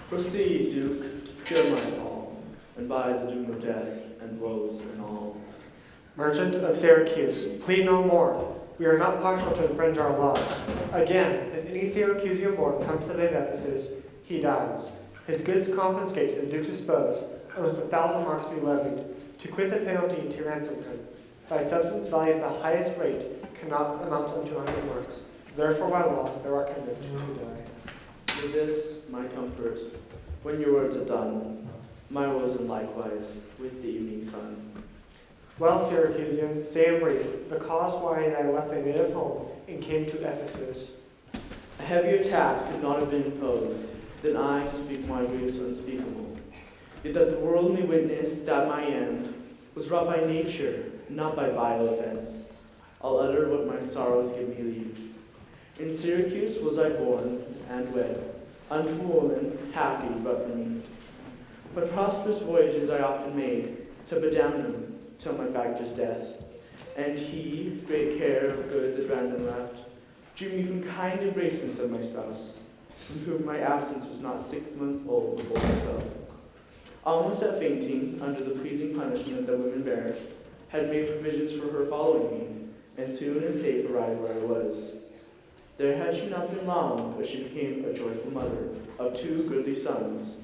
Proceed, Duke, hear my call, and by the doom of death and woes and all. Merchant of Syracuse, plead no more. We are not partial to infringe our laws. Again, if any Syracusian born comes to the Bay of Ephesus, he dies. His goods confiscate to the Duke's dispose, unless 1,000 marks be levied, to quit the penalty to ransom him. By substance value at the highest rate cannot amount to 200 marks. Therefore, by law, thou art condemned to die. With this, my comfort, when your words are done, my woes and likewise with the evening sun. Well, Syracusian, say in brief the cause why I left thy native home and came to Ephesus. A heavier task could not have been imposed than I to speak my griefs unspeakable. Yet that the world may witness that my end was wrought by nature, not by vile offense. I'll utter what my sorrows give me leave. In Syracuse was I born and wed, unto a woman happy but for me. But prosperous voyages I often made to Bedamnum till my factor's death. And he, great care of goods at random left, drew me from kind embracements of my spouse, from whom my absence was not 6 months old before myself. Almost at fainting, under the pleasing punishment that women bear, had made provisions for her following me, and soon and safe arrived where I was. There had she not been long, but she became a joyful mother of 2 goodly sons,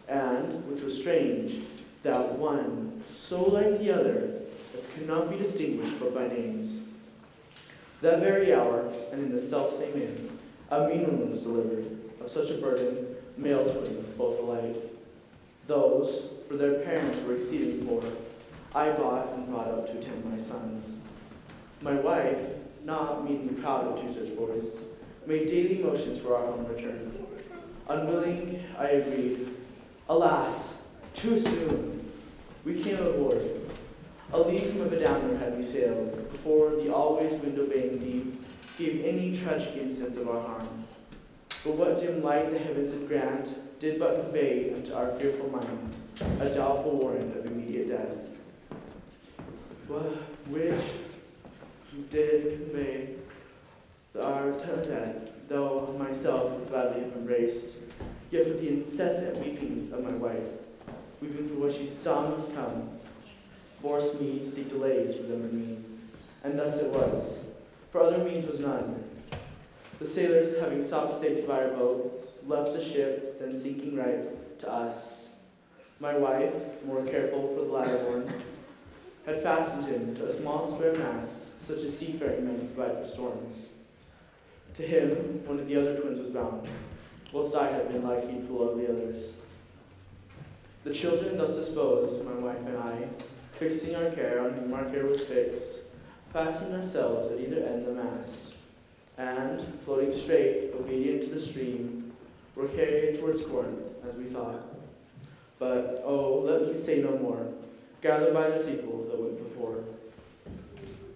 and, which was strange, that one so like the other as could not be distinguished but by names. That very hour, and in the selfsame inn, a mean woman was delivered, of such a burden, male twins, both alike. Those, for their parents were exceeding poor, I bought and brought up to tend my sons. My wife, not meanly proud of 2 such boys, made daily motions for our home return. Unwilling, I agreed. Alas, too soon. We came aboard. A league from a Bedamner had we sailed, before the always window-baying deep gave any tragic instance of our harm. But what dim light the heavens had grant did but convey unto our fearful minds a doubtful warrant of immediate death. Which did convey our death, though myself would gladly have embraced, yet for the incessant weepings of my wife, weeping for what she saw must come, forced me to seek delays for them and me. And thus it was, for other means was none. The sailors, having sought for safety by our boat, left the ship, then sinking right to us. My wife, more careful for the latter born, had fastened him to a small square mast, such as seafaring men provide for storms. To him, one of the other twins was bound, whilst I had been like heedful of the others. The children thus disposed, my wife and I, fixing our care on whom our care was fixed, fastened ourselves at either end of the mast, and, floating straight, obedient to the stream, were carried towards Corinth, as we thought. But, oh, let me say no more, gathered by the sequel that went before.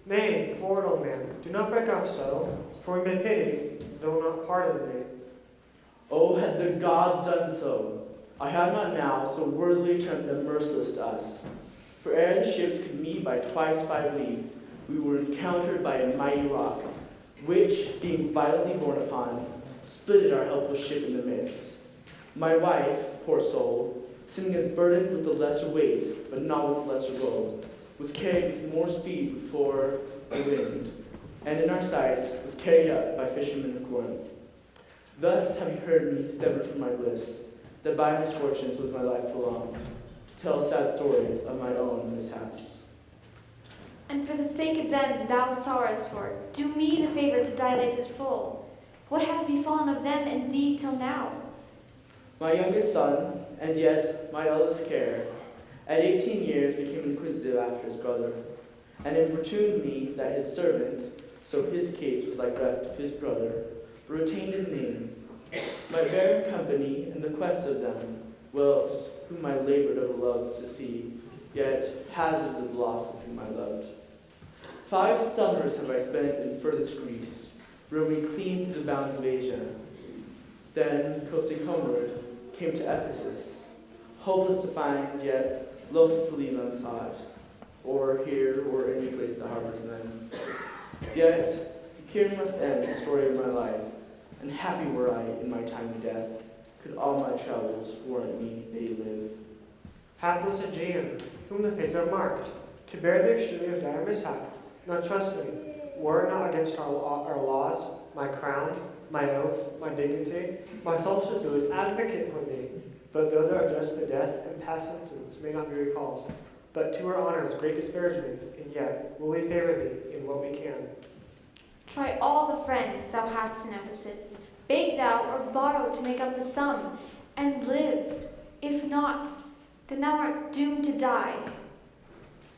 Nay, forward, old man, do not break off so, for we may pity, though not pardon thee. Oh, had the gods done so, I had not now so worthily termed them merciless to us. For ere the ships could meet by twice 5 leagues, we were encountered by a mighty rock, which, being violently borne upon, splitted our helpless ship in the midst. My wife, poor soul, seeming as burdened with the lesser weight, but not with the lesser blow, was carried with more speed before the wind, and in our sights was carried up by fishermen of Corinth. Thus have you heard me severed from my bliss, that by misfortunes was my life prolonged, to tell sad stories of my own mishaps. And for the sake of them that thou sorrowest for, do me the favor to dilate it full. What hath befallen of them and thee till now? My youngest son, and yet my eldest care, at 18 years became inquisitive after his brother, and importuned me that his servant, so his case was like that of his brother, retained his name, might bear him company in the quest of them, whilst whom I labored over love to see, yet hazarded the loss of whom I loved. 5 summers have I spent in furthest Greece, roaming clean through the bounds of Asia. Then, coasting homeward, came to Ephesus, hopeless to find, yet loath to leave unsought, or here or any place that harbors men. Yet here must end the story of my life, and happy were I in my timely death, could all my travels warrant me they live. Hapless Aegean, whom the fates have marked, to bear the extremity of dire mishap. Now trust me, were it not against our laws, my crown, my oath, my dignity, my soul should sue as advocate for thee. But though there are just the death and past sentence may not be recalled, but to our honors great disparagement, and yet will we favor thee in what we can. Try all the friends thou hast in Ephesus. Beg thou or borrow to make up the sum, and live. If not, then thou art doomed to die.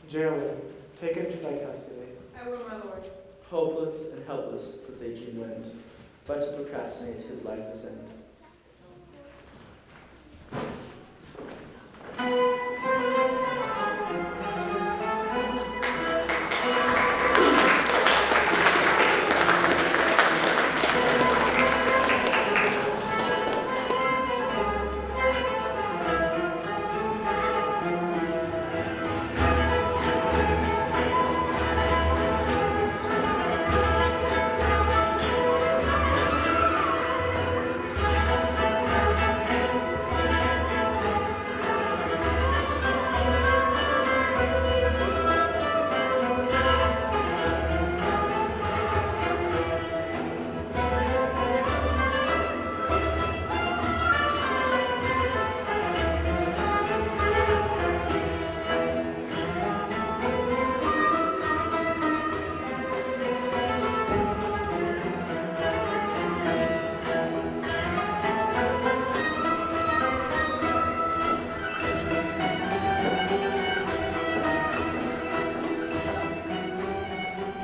Jailer, take him to thy custody. I will, my lord. Hopeless and helpless the Thracian went, but to procrastinate his lifeless end.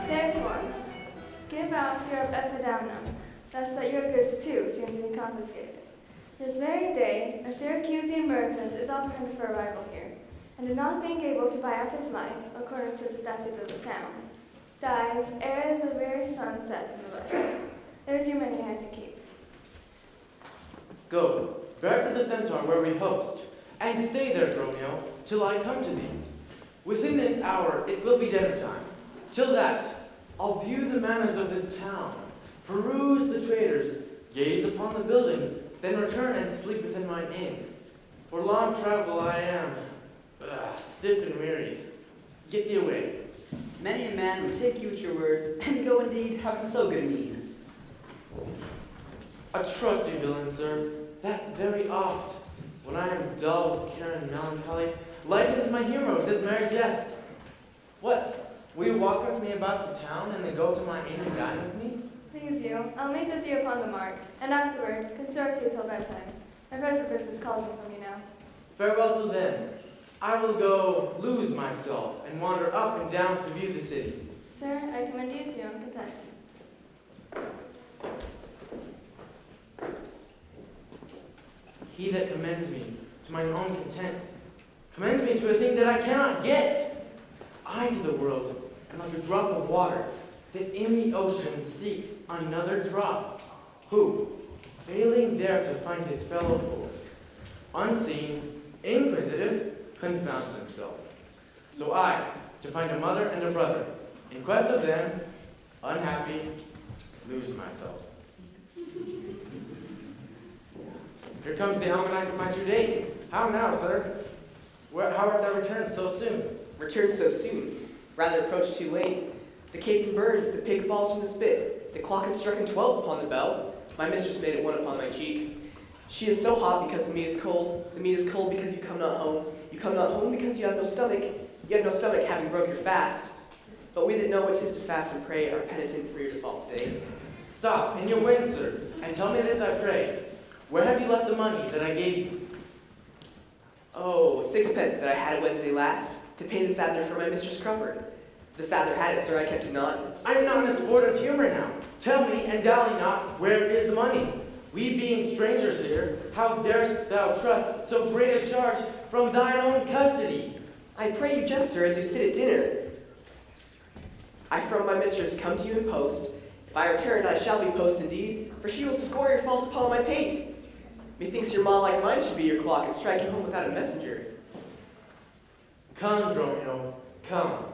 Therefore, give out your epidamnum, lest that your goods too soon be confiscated. This very day, a Syracusan merchant is apprehended for arrival here, and not being able to buy out his life, according to the statute of the town, dies ere the very sun set in the west. There's your money I had to keep. Go, bear to the centaur where we host, and stay there, Dromio, till I come to thee. Within this hour it will be dinner time. Till that, I'll view the manners of this town, peruse the traders, gaze upon the buildings, then return and sleep within mine inn. For long travel I am, stiff and weary. Get thee away. Many a man would take you at your word, and go indeed, having so good a mien. A trusty villain, sir, that very oft, when I am dull with care and melancholy, lightens my humor with his merry jests. What? Will you walk with me about the town and then go to my inn and dine with me? Please you, I'll meet with you upon the mart, and afterward consort with you till bedtime. My present business calls me from you now. Farewell till then. I will go lose myself and wander up and down to view the city. Sir, I commend you to your own content. He that commends me to mine own content commends me to a thing that I cannot get. I to the world am like a drop of water that in the ocean seeks another drop, who, failing there to find his fellow forth, unseen, inquisitive, confounds himself. So I, to find a mother and a brother, in quest of them, unhappy, lose myself. Here comes the almanac of my true date. How now, sir? How art thou returned so soon? Returned so soon? Rather approached too late. The capon burns, the pig falls from the spit. The clock has struck 12 upon the bell. My mistress made it one upon my cheek. She is so hot because the meat is cold. The meat is cold because you come not home. You come not home because you have no stomach. You have no stomach having broke your fast. But we that know what 'tis to fast and pray are penitent for your default today. Stop, in your wind, sir, and tell me this, I pray. Where have you left the money that I gave you? Oh, 6 pence that I had it Wednesday last, to pay the saddler for my mistress Crumper. The saddler had it, sir, I kept it not. I am not in a sport of humor now. Tell me, and dally not, where is the money? We being strangers here, how darest thou trust so great a charge from thine own custody? I pray you just, sir, as you sit at dinner. I from my mistress come to you in post. If I returned, I shall be post indeed, for she will score your fault upon my pate. Methinks your ma like mine should be your clock and strike you home without a messenger. Come, Dromio, come.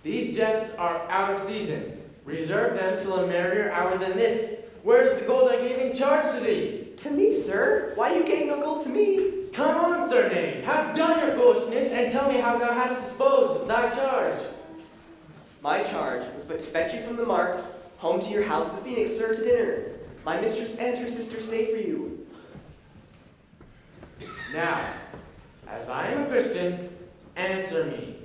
These jests are out of season. Reserve them till a merrier hour than this. Where's the gold I gave in charge to thee? To me, sir? Why are you getting no gold to me? Come on, sir knave, have done your foolishness, and tell me how thou hast disposed of thy charge. My charge was but to fetch you from the mart, home to your house, the Phoenix, sir, to dinner. My mistress and her sister stay for you. Now, as I am a Christian, answer me.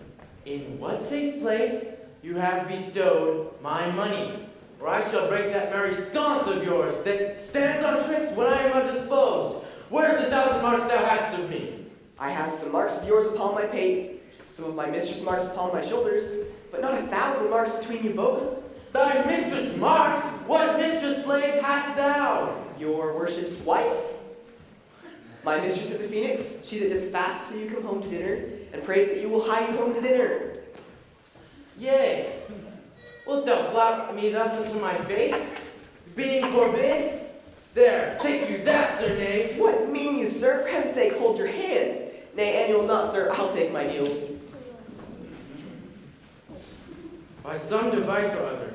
In what safe place you have bestowed my money, or I shall break that merry sconce of yours that stands on tricks when I am undisposed. Where's the 1,000 marks thou hadst of me? I have some marks of yours upon my pate, some of my mistress' marks upon my shoulders, but not 1,000 marks between you both. Thy mistress' marks? What mistress slave hast thou? Your worship's wife? My mistress at the Phoenix, she that doth fast till you come home to dinner, and prays that you will hie you home to dinner. Yea. Wilt thou flout me thus into my face, being forbid? There, take you that, sir knave. What mean you, sir? For heaven's sake, hold your hands. Nay, and you'll not, sir. I'll take my heels. By some device or other,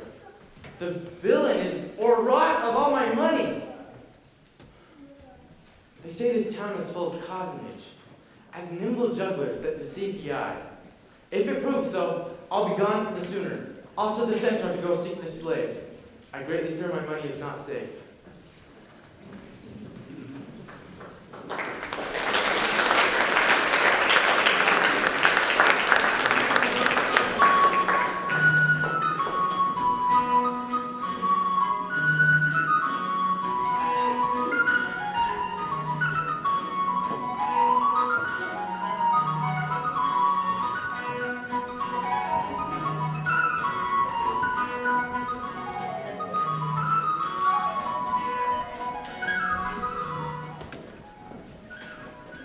the villain is o'erwrought of all my money. They say this town is full of cozenage, as nimble jugglers that deceive the eye. If it proves so, I'll be gone the sooner. Off to the centaur to go seek this slave. I greatly fear my money is not safe.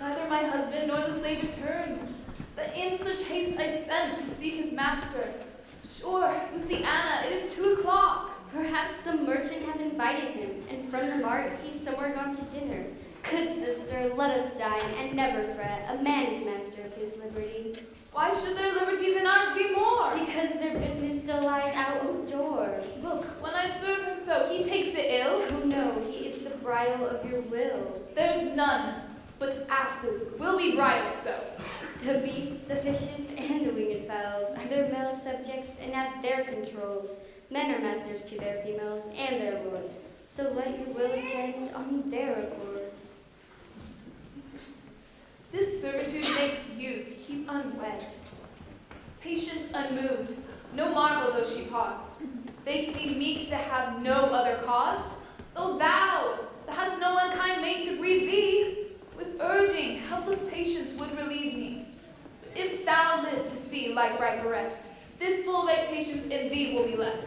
Neither my husband nor the slave returned, but in such haste I sent to seek his master. Sure, Luciana, it is 2 o'clock. Perhaps some merchant hath invited him, and from the mart he's somewhere gone to dinner. Good sister, let us dine, and never fret. A man is master of his liberty. Why should their liberty than ours be more? Because their business still lies out of door. Look, when I serve him so, he takes it ill. Oh no, he is the bridle of your will. There's none, but asses will be bridled so. The beasts, the fishes, and the winged fowls are their male subjects and at their controls. Men are masters to their females and their lords, so let your will attend on their accords. This servitude makes you to keep unwed. Patience unmoved, no marvel though she pause. They can be meek that have no other cause. So thou, that hast no unkind mate to grieve thee, with urging, helpless patience would relieve me. But if thou live to see light right bereft, this full right patience in thee will be left.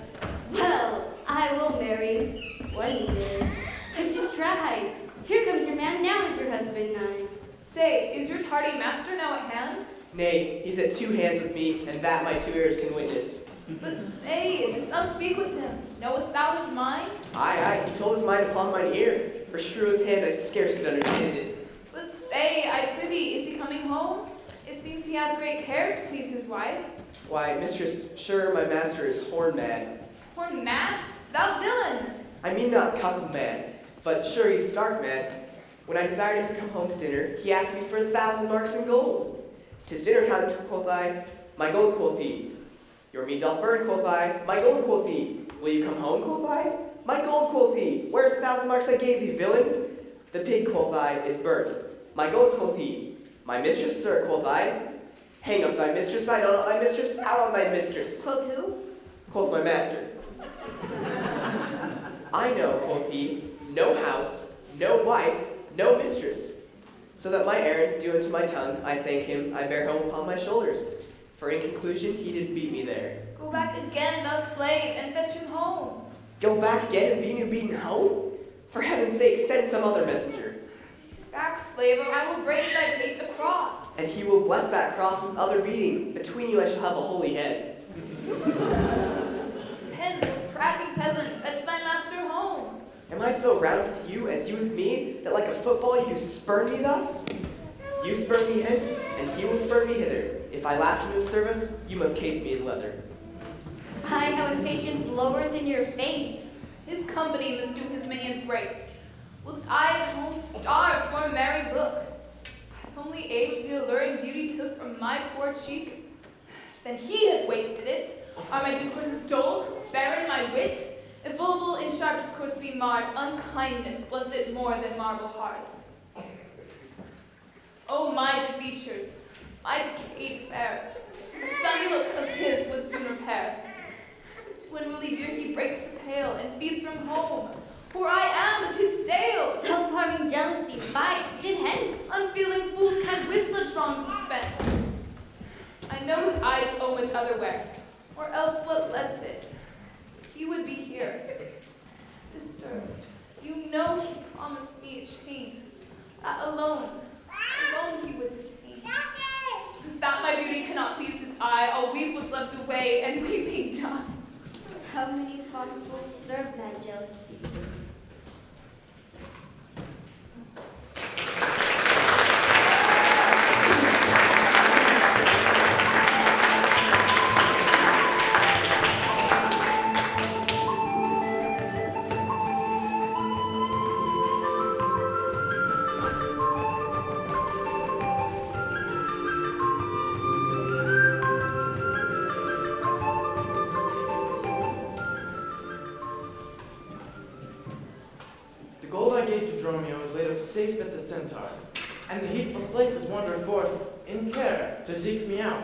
Well, I will marry one day. But to try. Here comes your man, now is your husband nigh. Say, is your tardy master now at hand? Nay, he's at 2 hands with me, and that my 2 ears can witness. But say, dost thou speak with him? Knowest thou his mind? Aye, he told his mind upon mine ear, for through his hand I scarce could understand it. But say, I prithee, is he coming home? It seems he hath great care to please his wife. Why, mistress, sure my master is horn mad. Horn mad? Thou villain! I mean not cuckold mad, but sure he's stark mad. When I desired him to come home to dinner, he asked me for 1,000 marks in gold. 'Tis dinner time, quoth I, my gold, quoth he. Your meat doth burn, quoth I, my gold, quoth he. Will you come home, quoth I? My gold, quoth he. Where's the 1,000 marks I gave thee, villain? The pig, quoth I, is burnt. My gold, quoth he. My mistress, sir, quoth I. Hang up thy mistress, I know not thy mistress, out on thy mistress. Quoth who? Quoth my master. I know, quoth he, no house, no wife, no mistress. So that my errand due unto my tongue, I thank him, I bear home upon my shoulders. For in conclusion, he did beat me there. Go back again, thou slave, and fetch him home. Go back again and be new beaten home? For heaven's sake, send some other messenger. Back, slave, or I will break thy pate across. And he will bless that cross with other beating. Between you I shall have a holy head. Hence, prating peasant, fetch thy master home. Am I so round with you as you with me, that like a football you do spurn me thus? You spurn me hence, and he will spurn me hither. If I last in this service, you must case me in leather. I have impatience lower than your face. His company must do his minion's grace. whilst I at home starve for a merry look. If only age the alluring beauty took from my poor cheek, then he hath wasted it. Are my discourses dull, barren my wit? If voluble in sharp discourse be marred, unkindness blunts it more than marble hard. Oh, my defeatures, my decayed fair, a sunny look of his would soon repair. To unruly deer he breaks the pale and feeds from home. For I am 'tis stale. Self-harming jealousy, fight, get hence. Unfeeling fools can whistle strong suspense. I know his eye went otherwhere, or else what lets it? He would be here. Sister, you know he promised me a chain. That alone he would detain. Since that my beauty cannot please his eye, I'll weep what's left away and weeping die. How many fond fools serve that jealousy? Safe at the centaur, and the heedful slave has wandered forth in care to seek me out.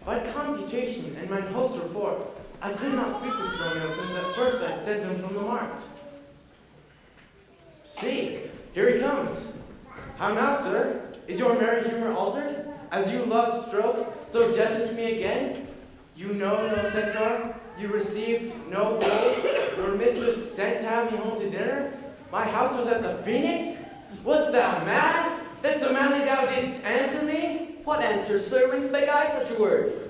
By computation and mine host's report, I could not speak with Dromio since at first I sent him from the mart. See, here he comes. How now, sir? Is your merry humor altered? As you love strokes, so jest with me again? You know no centaur, you received no gold, your mistress sent to have me home to dinner? My house was at the Phoenix? Wast thou mad, that so madly thou didst answer me? What answer, sir, when spake I such a word?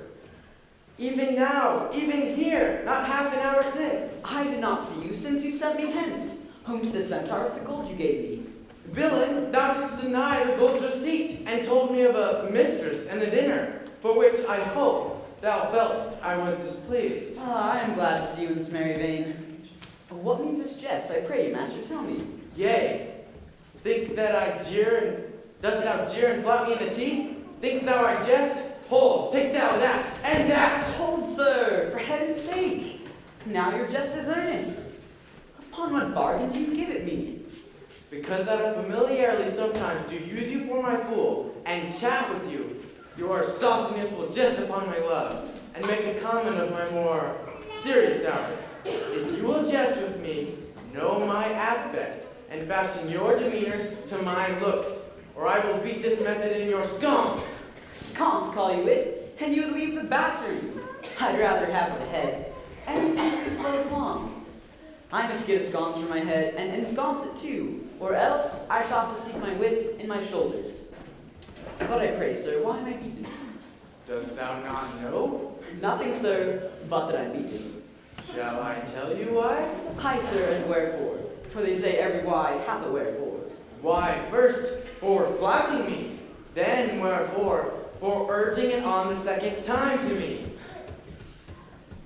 Even now, even here, not half an hour since. I did not see you since you sent me hence, home to the centaur with the gold you gave me. Villain, thou didst deny the gold's receipt, and told me of a mistress and a dinner, for which I hope thou feltst I was displeased. I am glad to see you in this merry vein. What means this jest, I pray you, master, tell me. Yea, think that I jeer, and dost thou jeer and flout me in the teeth? Thinkst thou I jest? Hold, take thou that, and that! Hold, sir, for heaven's sake. Now your jest is earnest. Upon what bargain do you give it me? Because that I familiarly sometimes do use you for my fool, and chat with you, your sauciness will jest upon my love, and make a comment of my more serious hours. If you will jest with me, know my aspect, and fashion your demeanor to my looks, or I will beat this method in your sconce. Sconce, call you it, and you would leave the battery. I'd rather have the head, and you use these blows long. I must get a sconce for my head, and ensconce it too, or else I shall have to seek my wit in my shoulders. But I pray, sir, why am I beaten? Dost thou not know? Nothing, sir, but that I'm beaten. Shall I tell you why? Aye, sir, and wherefore? For they say every why hath a wherefore. Why, first, for flouting me, then wherefore, for urging it on the second time to me.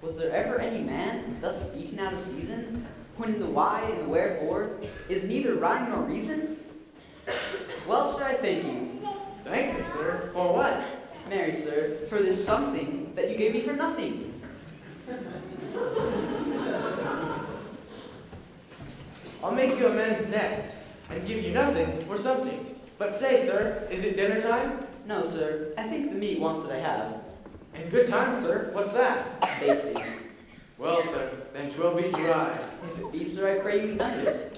Was there ever any man thus beaten out of season, when in the why and the wherefore is neither rhyme nor reason? Well, sir, I thank you. Thank me, sir. For what? Marry, sir, for this something that you gave me for nothing. I'll make you amends next, and give you nothing for something. But say, sir, is it dinner time? No, sir, I think the meat wants that I have. And good time, sir. What's that? Basting. Well, sir, then 'twill be dry. If it be, sir, I pray you be under.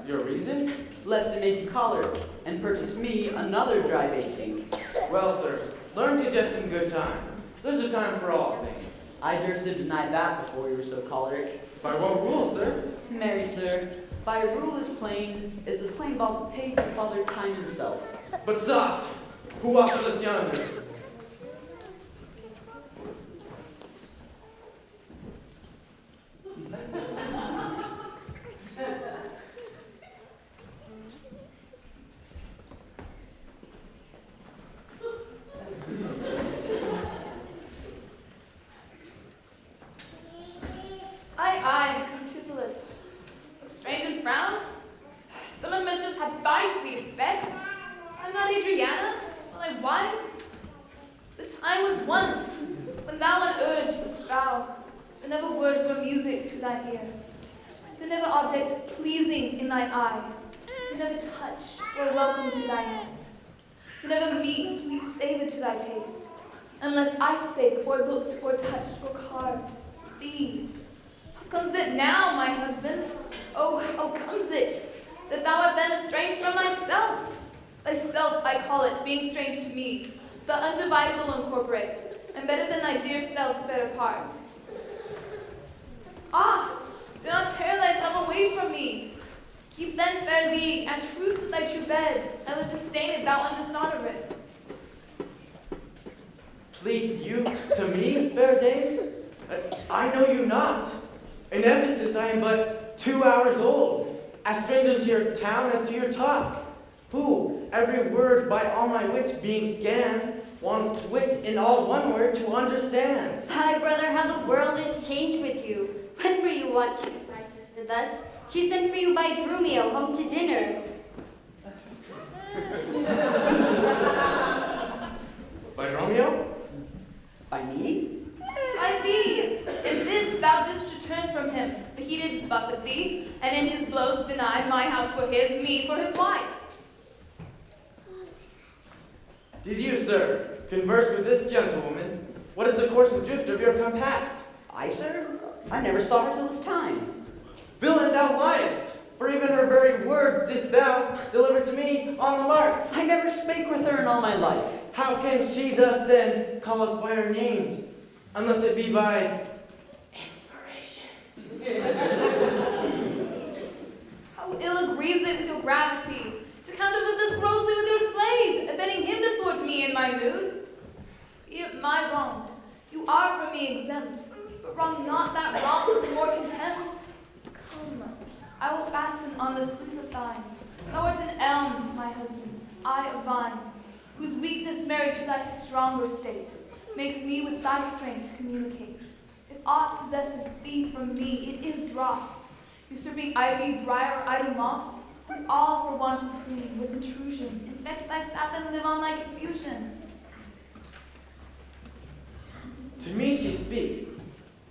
Your reason? Lest it make you choleric, and purchase me another dry basting. Well, sir, learn to jest in good time. There's a time for all things. I durst have denied that before you were so choleric. By what rule, sir? Marry, sir, by a rule as plain as the plain bald paid to Father Time himself. But soft, who walks us yonder? Aye, Antipholus. Look strange and frown? once, when thou unurged wouldst vow, there never words were music to thine ear, there never object pleasing in thine eye, there never touch or welcome to thy hand, there never meat sweet savor to thy taste, unless I spake or looked or touched or carved to thee. How comes it now, my husband? Oh, how comes it that thou art then estranged from thyself? Thyself, I call it, being strange to me, but undividable and corporate, and better than thy dear self's better part. Ah, do not tear thyself away from me. Keep then fair league and truce with thy true bed, and live disdained thou undishonored. Plead you to me, fair dame? I know you not. In Ephesus I am but 2 hours old, as strange unto your town as to your talk. Who, every word by all my wit being scanned, wants wit in all one word to understand. My brother, how the world is changed with you. When were you wont to treat my sister thus? She sent for you by Dromio home to dinner. By Romeo? By me? By thee, in this thou didst return from him, but he did buffet thee, and in his blows denied my house for his, me for his wife. Did you, sir, converse with this gentlewoman? What is the course and drift of your compact? I, sir? I never saw her till this time. Villain, thou liest, for even her very words didst thou deliver to me on the marks. I never spake with her in all my life. How can she thus then call us by our names, unless it be by inspiration? How ill agrees it with your gravity, to counterfeit this grossly with your slave, abetting him to thwart me in my mood. Be it my wrong, you are from me exempt, but wrong not that wrong with more contempt. Come, I will fasten on this sleep of thine. Thou art an elm, my husband, I a vine, whose weakness married to thy stronger state, makes me with thy strength communicate. If aught possesses thee from me, it is dross, usurping ivy, briar, or idle moss, all for want of pruning with intrusion, infect thy sap and live on thy confusion. To me she speaks.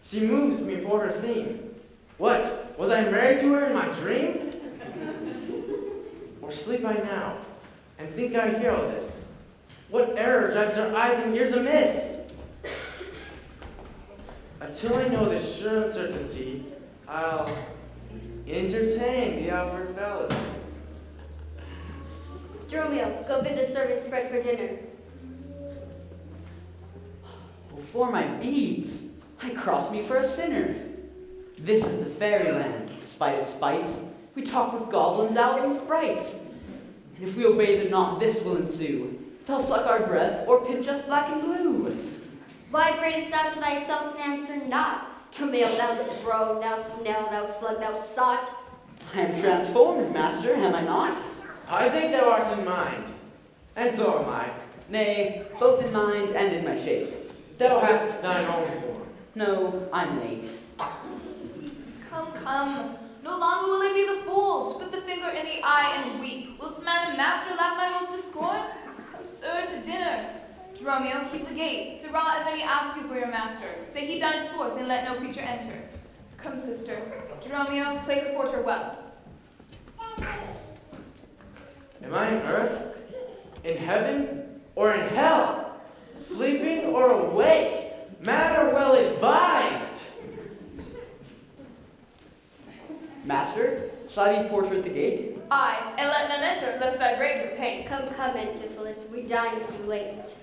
She moves me for her theme. What, was I married to her in my dream? Or sleep I now, and think I hear all this? What error drives her eyes and ears amiss? Until I know this sure uncertainty, I'll entertain the outward fallacy. Dromio, go bid the servants spread for dinner. Oh, for my beads, I cross me for a sinner. This is the fairyland, spite of spites. We talk with goblins, owls, and sprites. And if we obey them not, this will ensue. They'll suck our breath, or pinch us black and blue. Why pratest thou to thyself and answer not? Dromio, thou drone, thou snail, thou slug, thou sot. I am transformed, master, am I not? I think thou art in mind, and so am I. Nay, both in mind and in my shape. Thou hast thine own form. No, I'm an ape. Come, come, no longer will I be the fool, to put the finger in the eye and weep. Whilst man and master laugh my most to scorn? Come, sir, to dinner. Dromio, keep the gate. Sirrah, if any ask you for your master, say he dines forth, and let no creature enter. Come, sister. Dromio, play the porter well. Am I in earth, in heaven, or in hell? Sleeping or awake? Mad or well advised? Master, shall I be porter at the gate? Aye, and let none enter, lest I break your pace. Come, Antipholus, we dine too late.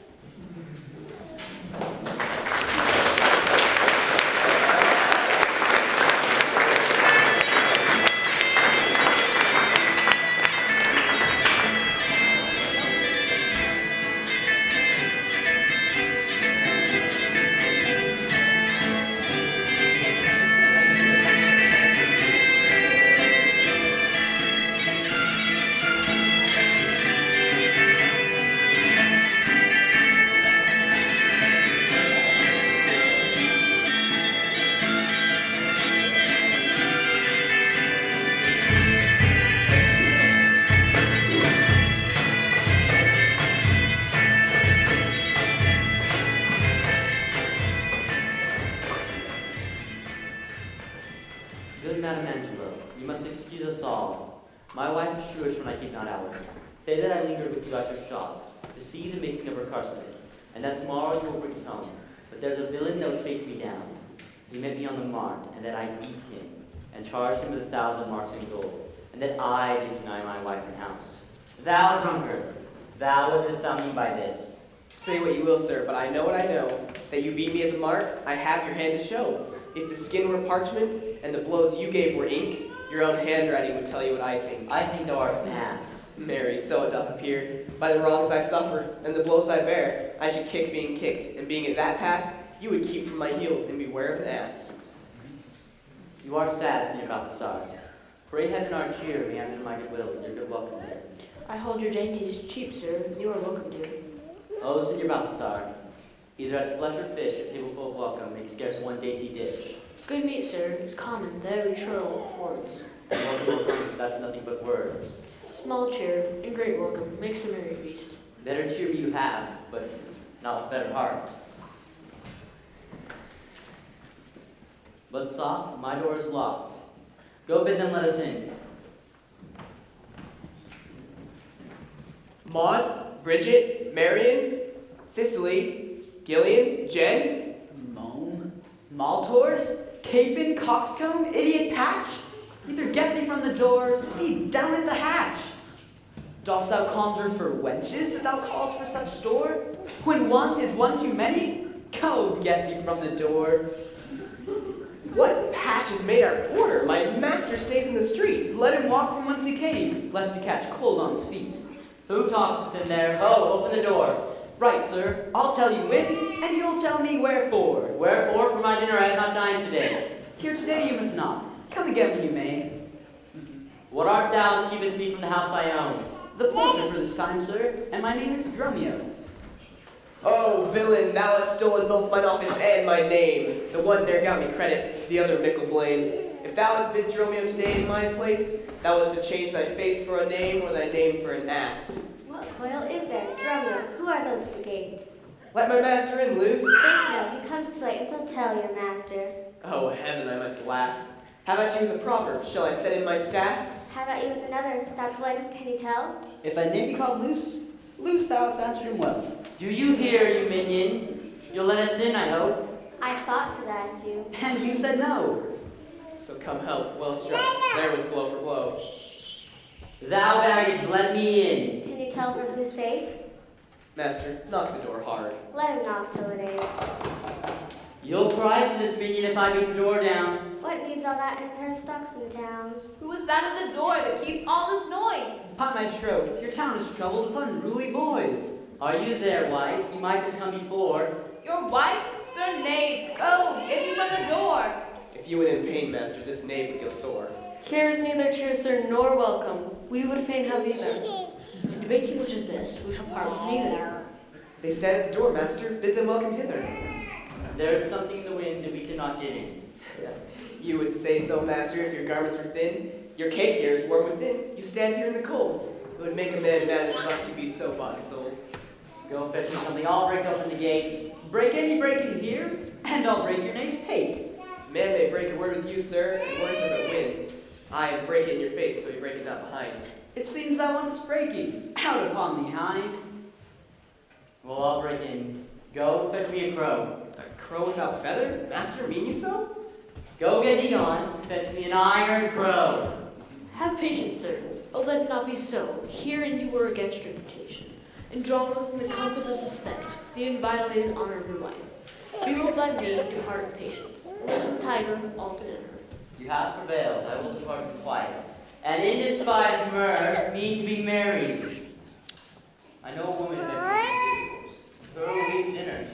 My wife assures when I keep not hours. Say that I lingered with you at your shop to see the making of her carcenet, and that tomorrow you will bring it home. But there's a villain that would face me down. He met me on the mart, and that I beat him, and charged him with 1,000 marks in gold, and that I did deny my wife and house. Thou drunkard, thou what dost thou mean by this? Say what you will, sir, but I know what I know. That you beat me at the mark, I have your hand to show. If the skin were parchment, and the blows you gave were ink, your own handwriting would tell you what I think. I think thou art an ass. Marry, so it doth appear. By the wrongs I suffer, and the blows I bear, I should kick being kicked, and being at that pass, you would keep from my heels, and beware of an ass. You are sad, Senior Balthazar. Pray heaven our cheer may answer my good will with your good welcome here. I hold your dainties cheap, sir. You are welcome to. Oh, Senior Balthazar, either at flesh or fish, a table full of welcome makes scarce one dainty dish. Good meat, sir, is common, that every churl affords. And welcome, that's nothing but words. Small cheer and great welcome makes a merry feast. Better cheer you have, but not with better heart. But soft, my door is locked. Go bid them let us in. Maud, Bridget, Marion, Cicely, Gillian, Jen. Mome, Maltors, Capon, Coxcomb, Idiot Patch. Either get thee from the doors, thee down at the hatch. Dost thou conjure for wenches that thou callest for such store? When one is one too many, go get thee from the door. What patch has made our porter? My master stays in the street. Let him walk from whence he came, lest he catch cold on his feet. Who talks within there? Ho, open the door. Right, sir, I'll tell you when, and you'll tell me wherefore. Wherefore, for my dinner I have not dined today. Here today you must not. Come again when you may. What art thou that keepest me from the house I own? The porter for this time, sir, and my name is Dromio. Oh, villain, thou hast stolen both mine office and my name. The one there got me credit, the other mickle blame. If thou hadst been Dromio today in my place, thou wast to change thy face for a name or thy name for an ass. What coil is there? Dromio, who are those at the gate? Let my master in, Luce. Think no, he comes too late, and so tell your master. Oh, heaven, I must laugh. How about you with a proverb? Shall I set in my staff? How about you with another? That's one, can you tell? If thy name be called Luce, Luce thou hast answered him well. Do you hear, you minion? You'll let us in, I hope. I thought to have asked you. And you said no. So come help, well struck. There was blow for blow. Thou baggage, let me in. Can you tell for whose sake? Master, knock the door hard. Let him knock till it ain't. You'll cry for this minion if I beat the door down. What needs all that in a pair of stocks in the town? Who is that at the door that keeps all this noise? Upon my troth, your town is troubled with unruly boys. Are you there, wife? You might have come before. Your wife, sir knave, go, get you from the door. If you went in pain, master, this knave would go sore. Here is neither true, sir, nor welcome. We would fain have either. In debating which is best, we shall part with neither. They stand at the door, master. Bid them welcome hither. There is something in the wind that we cannot get in. You would say so, master, if your garments were thin. Your cake here is warm within. You stand here in the cold. It would make a man mad as much to be so body sold. Go fetch me something. I'll break open the gate. Break any break in here, and I'll break your knave's pate. Man may break a word with you, sir, and words are but wind. I break it in your face, so you break it not behind. It seems thou wantest breaking. Out upon thee, hind. Well, I'll break in. Go fetch me a crow. A crow without feather? Master, mean you so? Go get thee gone. Fetch me an iron crow. Have patience, sir. Oh, let it not be so. Herein you were against reputation, and drawn within the compass of suspect the inviolated honor of your wife. Be ruled by me, depart in patience, and there's the tiger all to dinner. You have prevailed. I will depart in quiet. And in despite of mirth, mean to be married. I know a woman vexed in discourse. Her a week's dinner.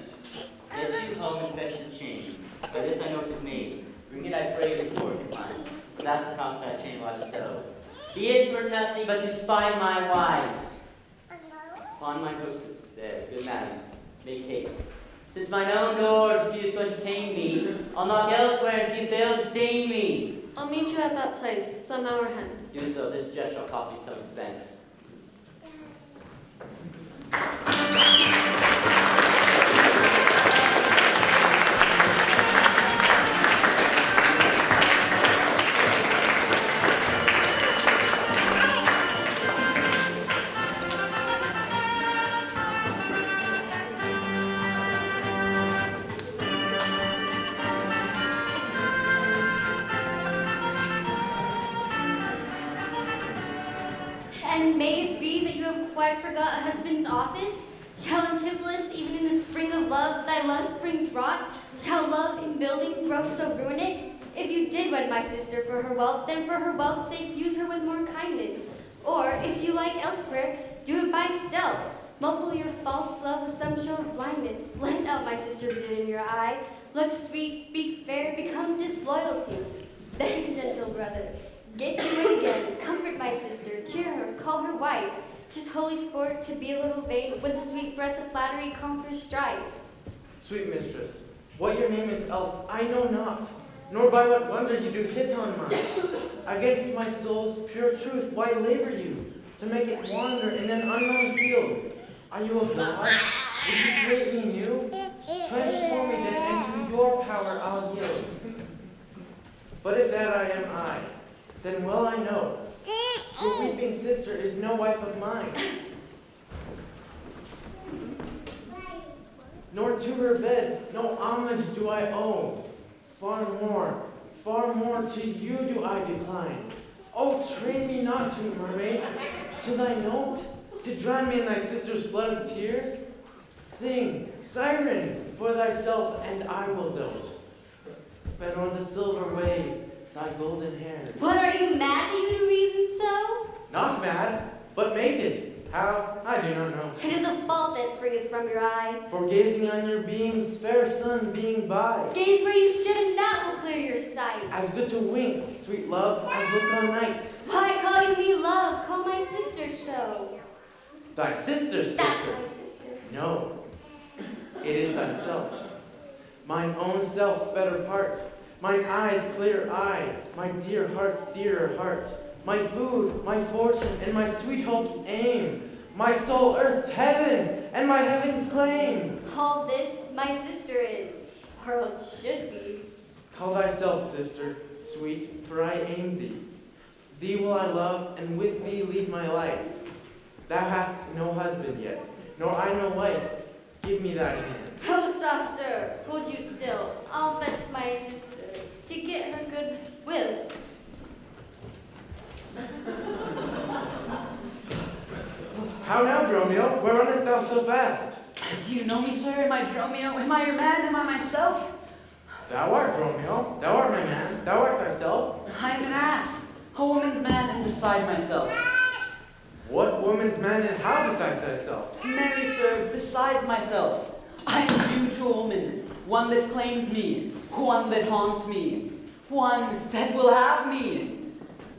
Get you home and fetch the chain. By this I know 'tis made. Bring it, I pray, before it can find. That's the house that chain will I bestow. Be it for nothing but to spy my wife. Upon my hostess, there, good madam, make haste. Since mine own doors refuse to entertain me, I'll knock elsewhere and see if they'll disdain me. I'll meet you at that place some hour hence. Do so, this jest shall cost me some expense. I forgot a husband's office? Shall Antipholus, even in the spring of love, thy love springs rot? Shall love in building grow so ruin it? If you did wed my sister for her wealth, then for her wealth's sake use her with more kindness. Or, if you like elsewhere, do it by stealth. Muffle your false love with some show of blindness. Let not my sister be hid in your eye. Look sweet, speak fair, become disloyalty. Then, gentle brother, get you in again. Comfort my sister, cheer her, call her wife. 'Tis holy sport to be a little vain, with the sweet breath of flattery conquers strife. Sweet mistress, what your name is else I know not, nor by what wonder you do hit on mine. Against my soul's pure truth, why labor you, to make it wander in an unknown field? Are you a god? Would you create me new? Transform me then, and to your power I'll yield. But if that I am I, then well I know, your weeping sister is no wife of mine. Nor to her bed no homage do I owe. Far more to you do I decline. Oh, train me not, sweet mermaid, to thy note, to drown me in thy sister's flood of tears. Sing, siren, for thyself, and I will dote. Spread o'er the silver waves thy golden hairs. What, are you mad that you do reason so? Not mad, but mated. How? I do not know. It is a fault that springeth from your eye. For gazing on your beams, fair sun being by. Gaze where you should, and that will clear your sight. As good to wink, sweet love, as look on night. Why call you me love? Call my sister so. Thy sister's That's sister. my sister. No, it is thyself. Mine own self's better part. Mine eye's clear eye, my dear heart's dearer heart. My food, my fortune, and my sweet hope's aim. My soul earth's heaven, and my heaven's claim. All this my sister is, or it should be. Call thyself sister, sweet, for I aim thee. Thee will I love, and with thee lead my life. Thou hast no husband yet, nor I no wife. Give me thy hand. Oh, soft sir, hold you still. I'll fetch my sister to get her good will. How now, Dromio? Where runnest thou so fast? Do you know me, sir? Am I Dromio? Am I your man? Am I myself? Thou art Dromio. Thou art my man. Thou art thyself. I am an ass, a woman's man, and beside myself. What woman's man and how besides thyself? Marry, sir, besides myself. I am due to a woman, one that claims me, one that haunts me, one that will have me.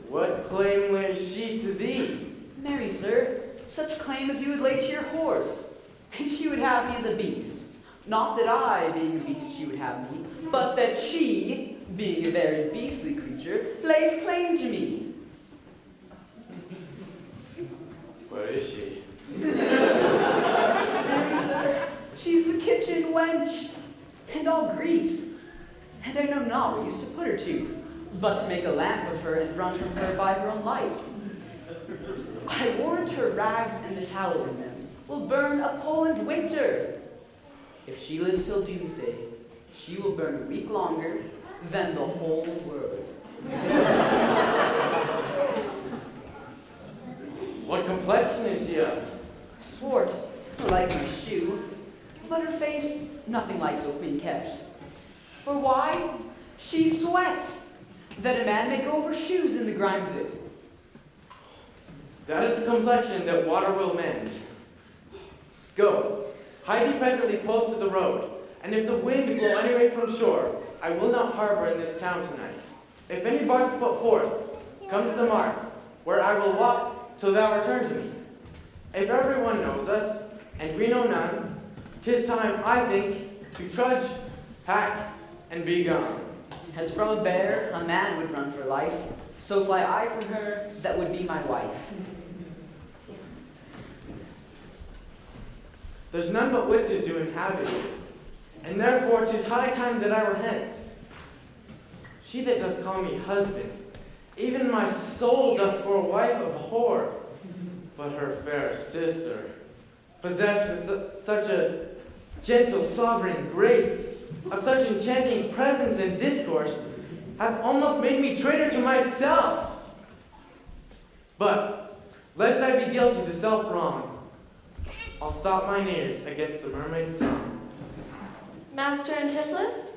What claim lays she to thee? Marry, sir, such claim as you would lay to your horse, and she would have me as a beast. Not that I, being a beast, she would have me, but that she, being a very beastly creature, lays claim to me. Where is she? Marry, sir, she's the kitchen wench, and all grease, and I know not what use to put her to, but to make a lamp of her and run from her by her own light. I warrant her rags and the tallow in them will burn a Poland winter. If she lives till doomsday, she will burn a week longer than the whole world. What complexion is she of? Swart, like my shoe, but her face nothing like so clean kept. For why? She sweats, that a man may go over shoes in the grime of it. That is a complexion that water will mend. Go, hide thee presently close to the road, and if the wind blow any way from shore, I will not harbor in this town tonight. If any bark put forth, come to the mark, where I will walk till thou return to me. If everyone knows us, and we know none, 'tis time, I think, to trudge, hack, and be gone. As from a bear a man would run for life, so fly I from her that would be my wife. There's none but witches do inhabit it, and therefore 'tis high time that I were hence. She that doth call me husband, even my soul doth for a wife abhor, but her fair sister, possessed with such a gentle sovereign grace, of such enchanting presence and discourse, hath almost made me traitor to myself. But, lest I be guilty to self-wrong, I'll stop mine ears against the mermaid's song. Master Antipholus?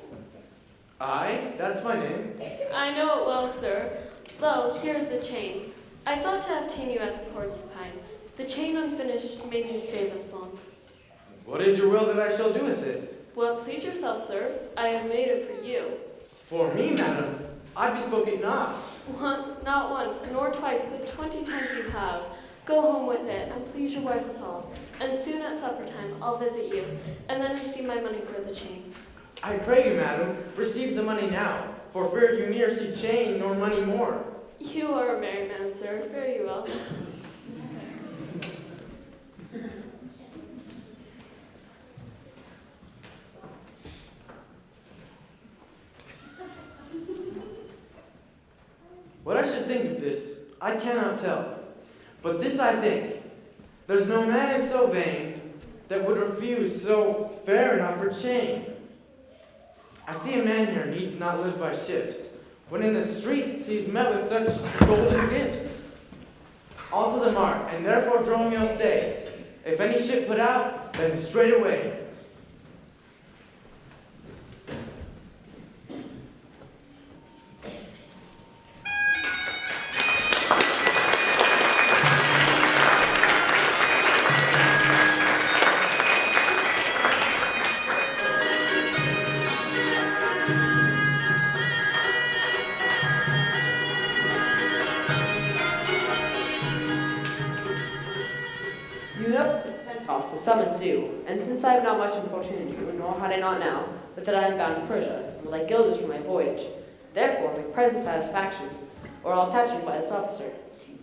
Aye, that's my name. I know it well, sir. Lo, here's the chain. I thought to obtain you at the Porcupine. The chain unfinished made me stay this long. What is your will that I shall do with this? Well, please yourself, sir. I have made it for you. For me, madam, I bespoke it not. Not once, nor twice, but 20 times you have. Go home with it, and please your wife withal. And soon at supper time, I'll visit you, and then receive my money for the chain. I pray you, madam, receive the money now, for fear you ne'er see chain nor money more. You are a merry man, sir. Fare you well. What I should think of this, I cannot tell. But this I think, there's no man is so vain that would refuse so fair an offered chain. I see a man here needs not live by shifts, when in the streets he's met with such golden gifts. All to the mark, and therefore Dromio stay. If any ship put out, then straight away. The sum is due, and since I have not much importuned you, nor had I not now, but that I am bound to Persia, and would like guilders for my voyage, therefore make present satisfaction, or I'll attach you by this officer.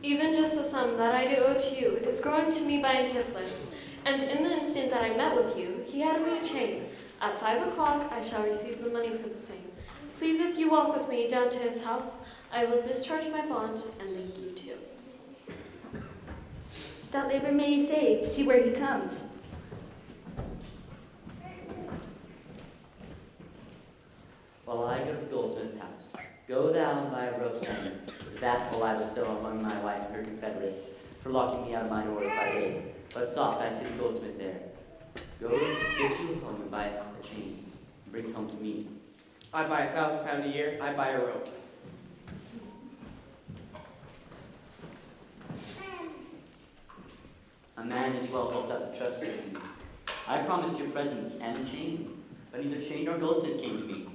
Even just the sum that I do owe to you is growing to me by Antipholus, and in the instant that I met with you, he had me a chain. At 5 o'clock I shall receive the money for the same. Please, if you walk with me down to his house, I will discharge my bond and link you to. That labor may you save. See where he comes. While I go to the goldsmith's house, go thou and buy a rope's end. That will I bestow among my wife and her confederates, for locking me out of my doors by day. But soft, I see the goldsmith there. Go, get you home and buy a chain, and bring it home to me. I buy £1,000 a year, I buy a rope. A man is well helped up to trust in me. I promised your presence and the chain, but neither chain nor goldsmith came to me.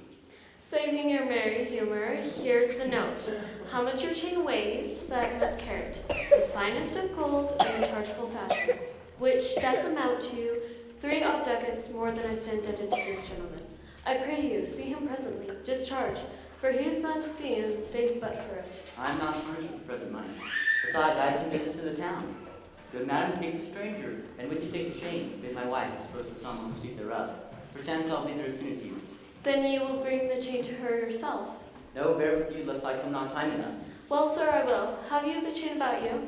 Saving your merry humor, here's the note. How much your chain weighs, that must carat, the finest of gold in a chargeable fashion, which doth amount to 3 odd ducats more than I stand indebted to this gentleman. I pray you, see him presently, discharge, for he is bound to sea and stays but for it. I am not furnished with present money. Besides, I have some business in the town. Good madam, take the stranger, and with you take the chain. Bid my wife disperse the sum on receipt thereof. Perchance I'll be there as soon as you. Then you will bring the chain to her yourself. No, bear with you, lest I come not time enough. Well, sir, I will. Have you the chain about you?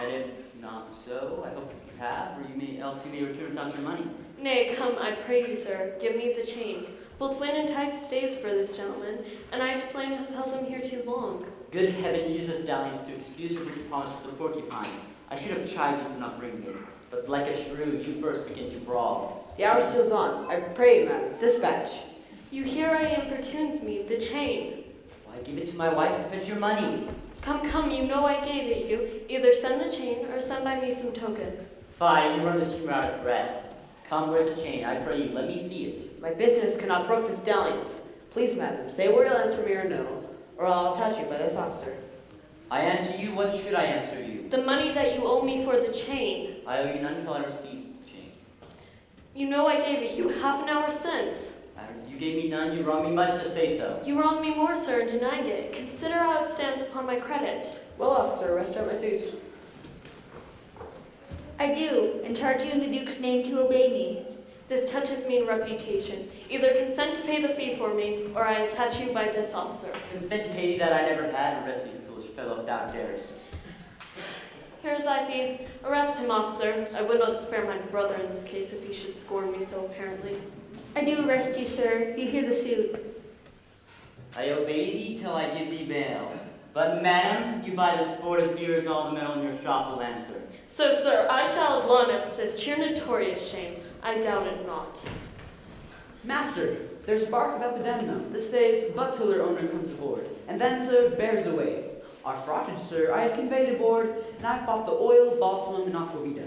And if not so, I hope you have, or else you may return without your money. Nay, come, I pray you, sir, give me the chain. Both wind and tide stays for this gentleman, and I to blame have held him here too long. Good heaven, use this dalliance to excuse your wicked promise to the porcupine. I should have chided you for not bringing it, but like a shrew, you first begin to brawl. The hour steals on. I pray you, madam, dispatch. You hear I importunes me, the chain. Why, give it to my wife and fetch your money. Come, you know I gave it you. Either send the chain, or send by me some token. Fie, you run the streamer out of breath. Come, where's the chain? I pray you, let me see it. My business cannot brook this dalliance. Please, madam, say where you'll answer me or no, or I'll attach you by this officer. I answer you, what should I answer you? The money that you owe me for the chain. I owe you none till I receive the chain. You know I gave it you half an hour since. You gave me none, you wronged me much to say so. You wronged me more, sir, and denied it. Consider how it stands upon my credit. Well, officer, rest out my suit. I do, and charge you in the Duke's name to obey me. This touches me in reputation. Either consent to pay the fee for me, or I attach you by this officer. Consent to pay thee that I never had, arrest me, foolish fellow, if thou darest. Here's thy fee. Arrest him, officer. I would not spare my brother in this case if he should scorn me so apparently. I do arrest you, sir. You hear the suit. I obey thee till I give thee bail, But madam, you buy the sport as dear as all the metal in your shop will answer. So, sir, I shall have law Ephesus to your notorious shame. I doubt it not. Master, there's bark of epidemna. This says, but till their owner comes aboard, and then, sir, bears away. Our frottage, sir, I have conveyed aboard, and I've bought the oil, balsamum, and aquavita.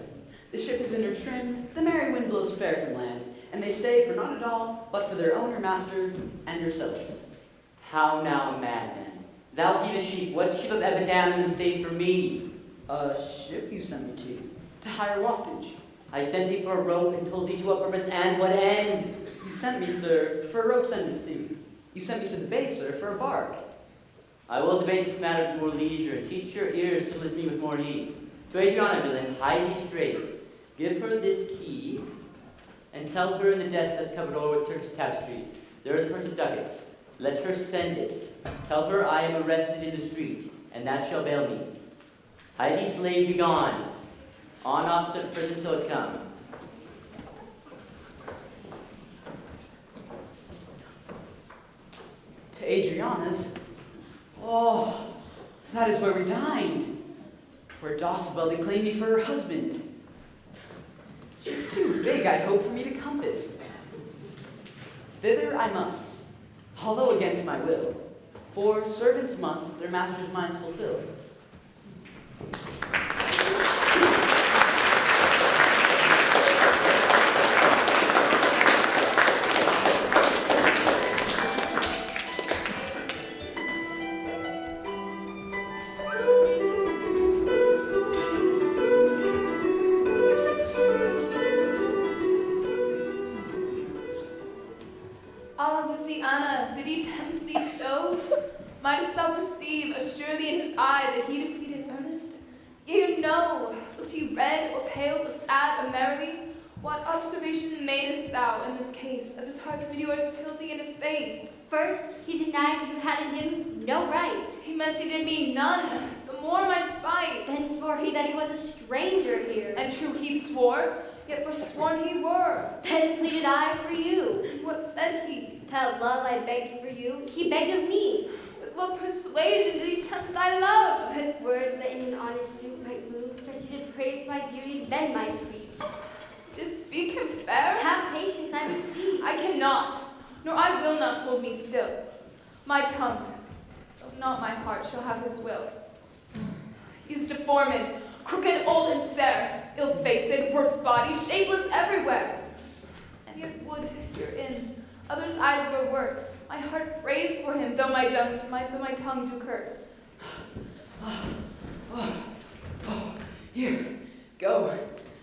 The ship is in her trim, the merry wind blows fair from land, and they stay for not at all, but for their owner, master, and yourself. How now, madman? Thou heat a sheep, what ship of Epidamnum stays for me? A ship you sent me to hire waftage. I sent thee for a rope and told thee to what purpose and what end. You sent me, sir, for a rope's end to sea. You sent me to the bay, sir, for a bark. I will debate this matter at more leisure, and teach your ears to listen with more heed. To Adriana, villain, hide thee straight. Give her this key, and tell her in the desk that's covered over with Turkish tapestries, there is a purse of ducats. Let her send it. Tell her I am arrested in the street, and that shall bail me. Hide thee, slave, be gone. On officer to prison till it come. To Adriana's? Oh, that is where we dined. Where Dosabel claimed me for her husband. She's too big, I hope, for me to compass. Thither I must, although against my will, for servants must their master's minds fulfill. Ah, Luciana, did he tempt thee so? Mightest thou perceive assuredly in his eye that he depleted earnest? Yea or no? Looked he red or pale or sad or merrily? What observation madest thou in this case of his heart's meteors tilting in his face? First, he denied you had in him no right. He meant he did me none, the more my spite. Then swore he that he was a stranger here. And true he swore, yet forsworn he were. Then pleaded I for you. And what said he? That love I begged for you, he begged of me. With what persuasion did he tempt thy love? With words that in an honest suit might move. First he did praise my beauty, then my speech. Did speak him fair? Have patience, I beseech. I cannot, nor I will not hold me still. My tongue, though not my heart, shall have his will. He is deformed, crooked, old, and sere, ill-faced, worse body, shapeless everywhere. And yet would herein others' eyes were worse. My heart prays for him, though my tongue do curse. Here, go.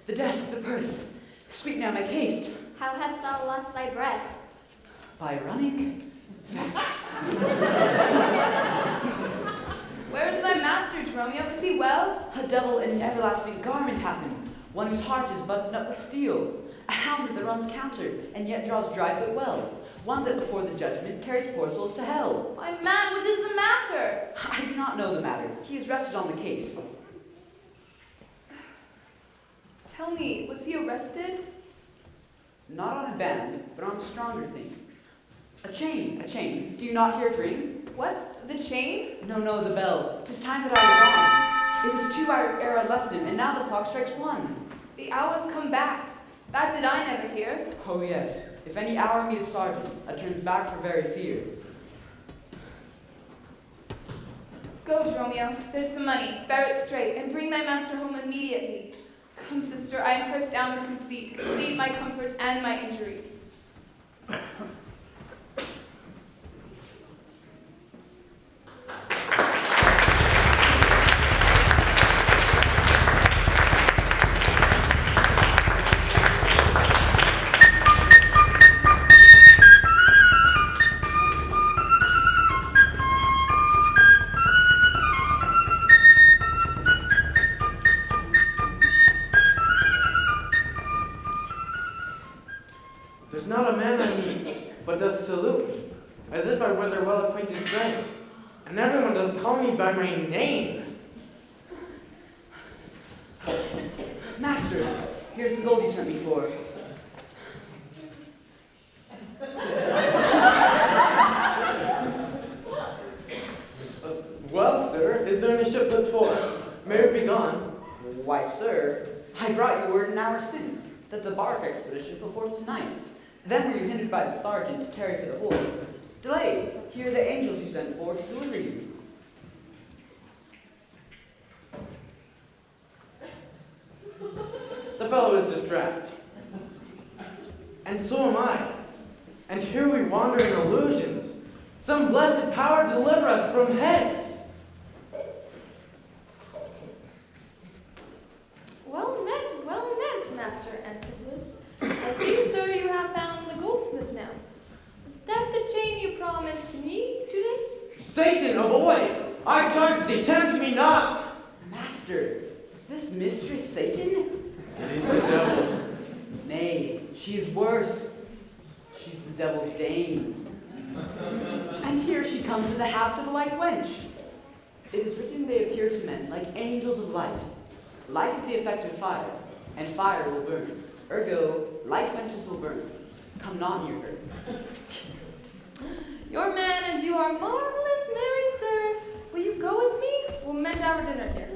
The desk, the purse. Sweet now, make haste. How hast thou lost thy breath? By running fast. Where is thy master, Dromio? Is he well? A devil in an everlasting garment hath him, one whose heart is buttoned up with steel, a hound that runs counter, and yet draws dry foot well, one that before the judgment carries poor souls to hell. My man, what is the matter? I do not know the matter. He is rested on the case. Tell me, was he arrested? Not on a band, but on a stronger thing. A chain, a chain. Do you not hear it ring? What? The chain? No, the bell. 'Tis time that I were gone. It was 2 hours ere I left him, and now the clock strikes 1. The hour's come back. That did I never hear. Oh yes, if any hour meet a sergeant, I turns back for very fear. Go, Dromio. There's the money. Bear it straight, and bring thy master home immediately. Come, sister, I am pressed down with conceit my comforts and my injury. There's not a man I meet, but doth salute me, as if I were their well-acquainted friend, and everyone doth call me by my name. Master, here's the gold you sent me for. Well, sir, ship puts forth. May it be gone. Why, sir, I brought you word an hour since that the bark expedition put forth tonight. Then were you hindered by the sergeant to tarry for the horde. Delayed, here are the angels you sent for to deliver you. The fellow is distract. And so am I. And here we wander in illusions. Some blessed power deliver us from hence. Well met, Master Antipholus. I see, sir, you have found the goldsmith now. Is that the chain you promised me today? Satan, avoid! I charge thee, tempt me not! Master, is this Mistress Satan? It is the devil. Nay, she is worse. She's the devil's dame. And here she comes in the habit of a light wench. It is written they appear to men like angels of light. Light is the effect of fire, and fire will burn. Ergo, light wenches will burn. Come not near her. Your man and you are marvelous merry, sir. Will you go with me? We'll mend our dinner here.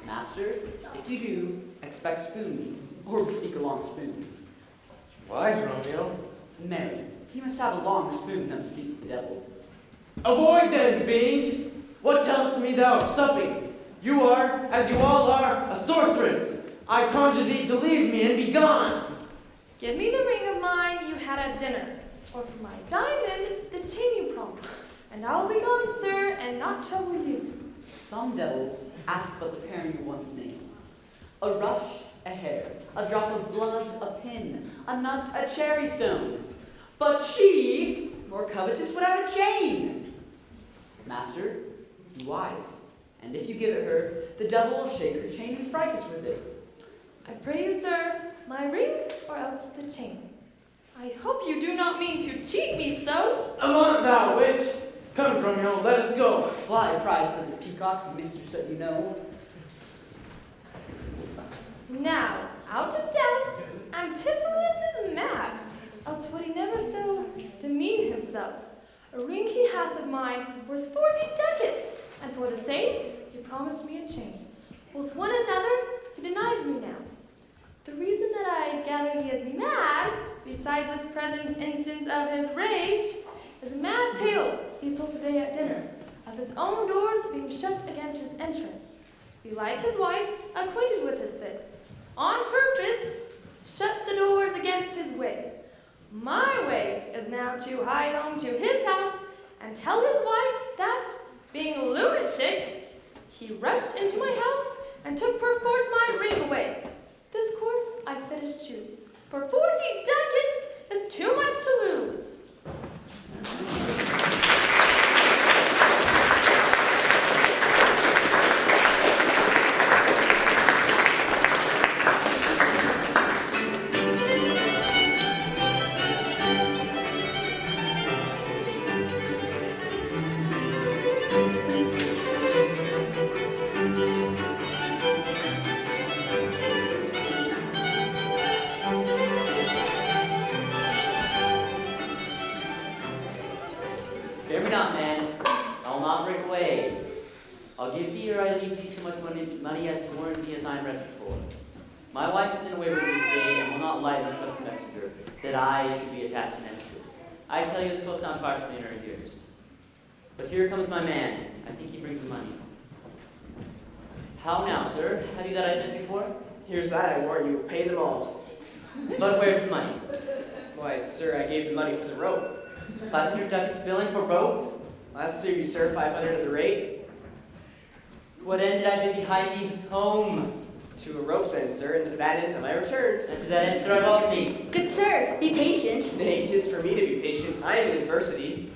Master, if you do, expect spoon me, or speak a long spoon. Why, Romeo? Marry, he must have a long spoon that must eat the devil. Avoid then, fiend! What tellst me thou of supping? You are, as you all are, a sorceress. I conjure thee to leave me and be gone. Give me the ring of mine you had at dinner, or for my diamond, the chain you promised, and I will be gone, sir, and not trouble you. Some devils ask but the pairing of one's name. A rush, a hair, a drop of blood, a pin, a nut, a cherry stone. But she, more covetous, would have a chain. Master, be wise, and if you give it her, the devil will shake her chain and fright us with it. I pray you, sir, my ring or else the chain. I hope you do not mean to cheat me so. Avaunt thou, witch! Come, Romeo, let us go. Fly, pride, says the peacock, mistress that you know. Now, out of doubt, Antipholus is mad, else would he never so demean himself. A ring he hath of mine worth 40 ducats, and for the same he promised me a chain. Both one another he denies me now. The reason that I gather he is mad, besides this present instance of his rage, is a mad tale he told today at dinner, of his own doors being shut against his entrance. Belike his wife, acquainted with his fits, on purpose shut the doors against his way. My way is now to hie home to his house and tell his wife that, being a lunatic, he rushed into my house and took perforce my ring away. This course I fittest choose, for 40 ducats is too much to lose. Fear me not, man. I will not break away. I'll give thee or I leave thee so much money as to warrant thee as I am rested for. My wife is in a way with me today and will not lightly trust a messenger that I should be attached to Nemesis. I tell you the 12 sound partially in her ears. But here comes my man. I think he brings the money. How now, sir? Have you that I sent you for? Here's that, I warn you, pay them all. But where's the money? Why, sir, I gave the money for the rope. 500 ducats billing for rope? Last year you, sir, 500 at the rate. What end did I bid thee hie thee home? To a rope's end, sir, and to that end am I returned. And to that end, sir, I welcome thee. Good sir, be patient. Nay, 'tis for me to be patient. I am in adversity.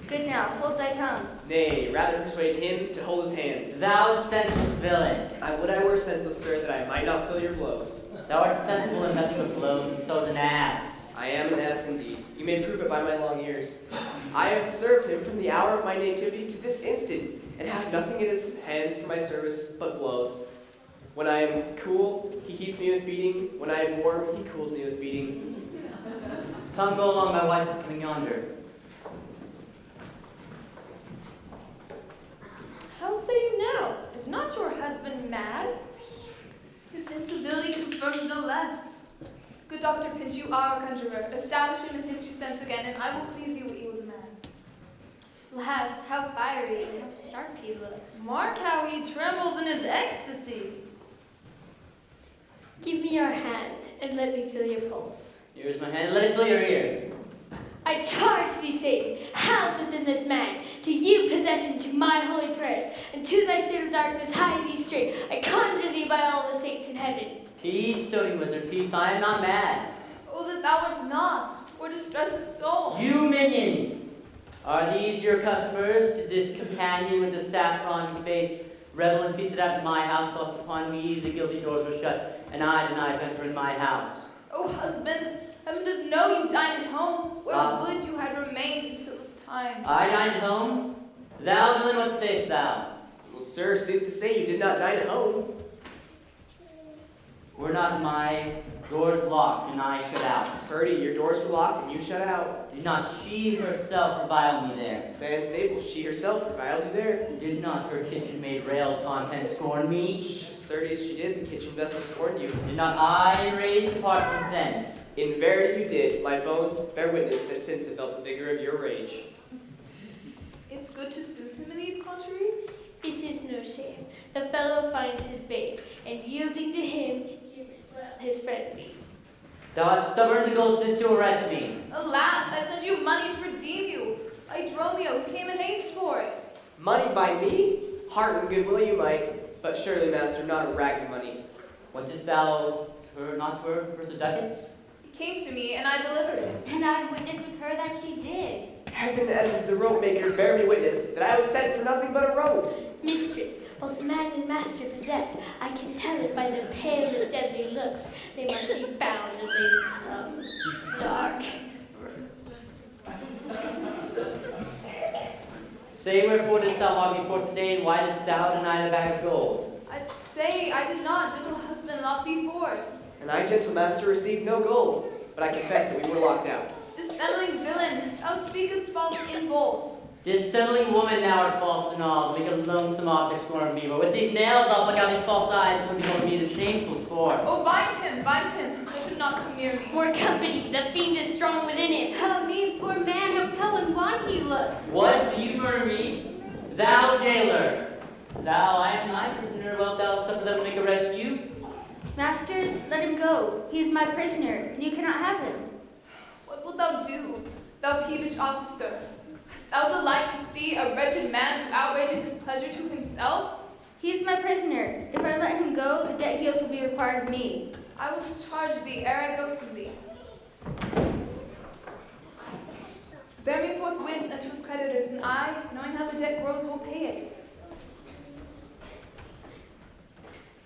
Good now, hold thy tongue. Nay, rather persuade him to hold his hands. Thou senseless villain. I would I were senseless, sir, that I might not feel your blows. Thou art sensible in nothing but blows, and so is an ass. I am an ass indeed. You may prove it by my long years. I have served him from the hour of my nativity to this instant, and have nothing in his hands for my service but blows. When I am cool, he heats me with beating. When I am warm, he cools me with beating. Come, go along, my wife is coming yonder. How say you now? not your husband mad? His incivility confirms no less. Good Dr. Pinch, you are a conjurer. Establish him in history sense again, and I will please you what you will demand. Lass, how fiery and how sharp he looks. Mark how he trembles in his ecstasy. Give me your hand and let me feel your pulse. Here's my hand. Let it fill your ear. I charge thee, Satan, housed within this man, to you possession to my holy prayers, and to thy state of darkness hide thee straight. I conjure thee by all the saints in heaven. Peace, doting wizard, peace. I am not mad. Oh, that thou wert not, or distressed soul. You minion! Are these your customers? Did this companion with the saffron face revel and feasted at my house whilst upon me the guilty doors were shut, and I denied to enter in my house? Oh, husband, heaven did know you dined at home. Where would you had remained until this time? I dined at home? Thou, villain, what sayest thou? Well, sir, sooth to say, you did not dine at home. Were not my doors locked and I shut out? Purdy, your doors were locked and you shut out. Did not she herself revile me there? Sans fable, she herself reviled you there. Did not her kitchen maid rail, taunt, and scorn me? Certes she did, the kitchen vessel scorned you. Did not I enraged depart from thence? In verity you did. My bones bear witness that since have felt the vigor of your rage. It's good to soothe him in these contraries. It is no shame. The fellow finds his babe, and yielding to him, his frenzy. Thou art stubborn to go sit to arrest me. Alas, I sent you money to redeem you. By Dromio, who came in haste for it. Money by me? Heart and goodwill you might, but surely, master, not a rag of money. What didst thou not her for purse of ducats? He came to me, and I delivered it. And I witnessed with her that she did. Heaven and the rope maker bear me witness that I was sent for nothing but a rope. Mistress, both man and master possess. I can tell it by their pale and deadly looks. They must be bound and laid in some dark. Say wherefore didst thou log me forth today, and why didst thou deny the bag of gold? I say I did not, gentle husband, lock thee forth. And I, gentle master, received no gold, but I confess that we were locked out. Dissembling villain, thou speakest false in both. Dissembling woman, thou art false and all, make a lonesome object scorn me. But with these nails I'll pluck out these false eyes, and would be me the shameful sport. Oh, bind him, I could not come near me. More company, the fiend is strong within him. Oh, me, poor man, how pale and wan he looks. What, will you murder me? Thou jailer! Thou, I am thy prisoner, wilt thou suffer them to make a rescue? Masters, let him go. He is my prisoner, and you cannot have him. What wilt thou do, thou peevish officer? Hast thou delight to see a wretched man do outrage and displeasure to himself? He is my prisoner. If I let him go, the debt he owes will be required of me. I will discharge thee ere I go from thee. Bear me forthwith unto his creditors, and I, knowing how the debt grows, will pay it.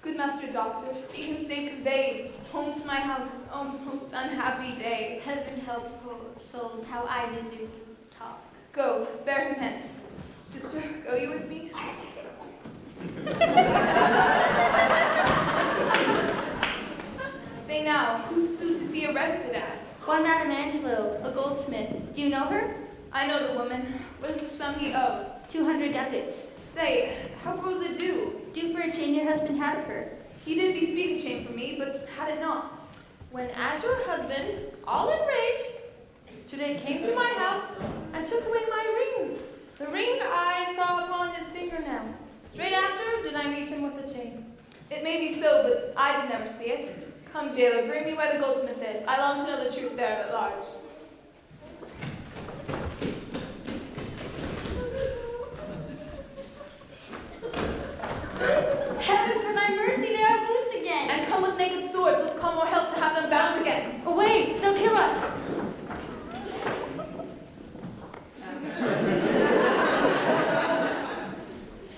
Good master doctor, see him safe conveyed home to my house. Oh, most unhappy day. Heaven help poor souls, how I did do talk. Go, bear him hence. Sister, go you with me? Say now, whose suit is he arrested at? One Madame Angelo, a goldsmith. Do you know her? I know the woman. What is the sum he owes? 200 ducats. Say, how grows it due? Due for a chain your husband had of her. He did bespeak a chain for me, but had it not. When as your husband, all in rage, today came to my house and took away my ring. The ring I saw upon his finger now. Straight after did I meet him with the chain. It may be so, but I did never see it. Come, jailer, bring me where the goldsmith is. I long to know the truth there at large. Heaven, for thy mercy, they are loose again. And come with naked swords. Let's call more help to have them bound again. Away! They'll kill us!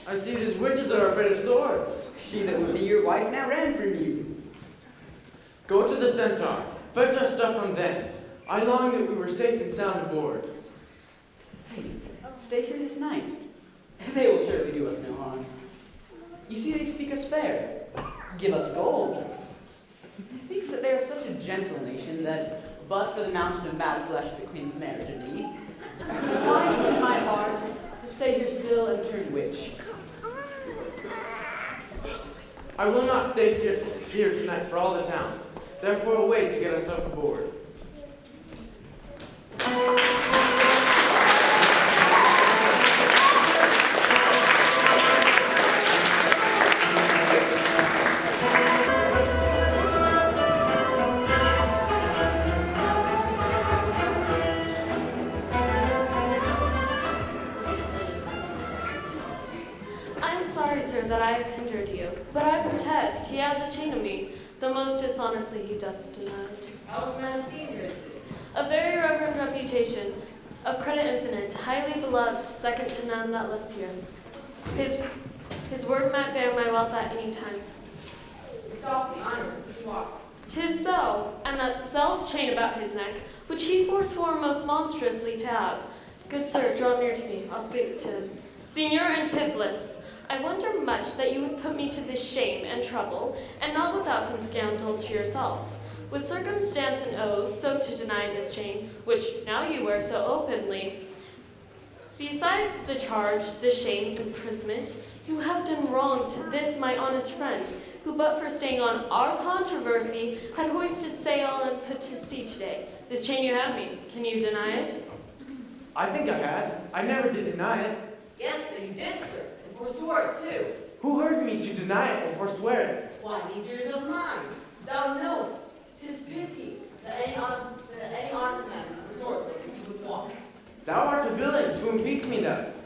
I see these witches are afraid of swords. She that would be your wife now ran from you. Go to the centaur. Fetch our stuff from thence. I long that we were safe and sound aboard. Faith, stay here this night. They will surely do us no harm. You see, they speak us fair. Give us gold. Methinks that they are such a gentle nation that, but for the mountain of mad flesh that claims marriage of me, I could find it in my heart to stay here still and turn witch. I will not stay here tonight for all the town. Therefore, away to get ourselves aboard. I'm sorry, sir, that I have hindered you, but I protest he had the chain of me. The most dishonestly he doth deny it. How's man esteemed here? A very reverend reputation, of credit infinite, highly beloved, second to none that lives here. His word might bear my wealth at any time. Softly, honor, he walks. 'Tis so, and that self-chain about his neck, which he forswore most monstrously to have. Good sir, draw near to me, I'll speak to him. Senior Antiphilus, I wonder much that you would put me to this shame and trouble, and not without some scandal to yourself. With circumstance and oaths, so to deny this chain, which now you wear so openly. Besides the charge, the shame, imprisonment, you have done wrong to this my honest friend, who but for staying on our controversy, had hoisted sail and put to sea today. This chain you have me, can you deny it? I think I had. I never did deny it. Yes, that you did, sir, and forswore it too. Who heard me to deny it and forswear it? Why, these ears of mine. Thou knowest, 'tis pity that any honest man resort with walk. Thou art a villain to impeach me thus.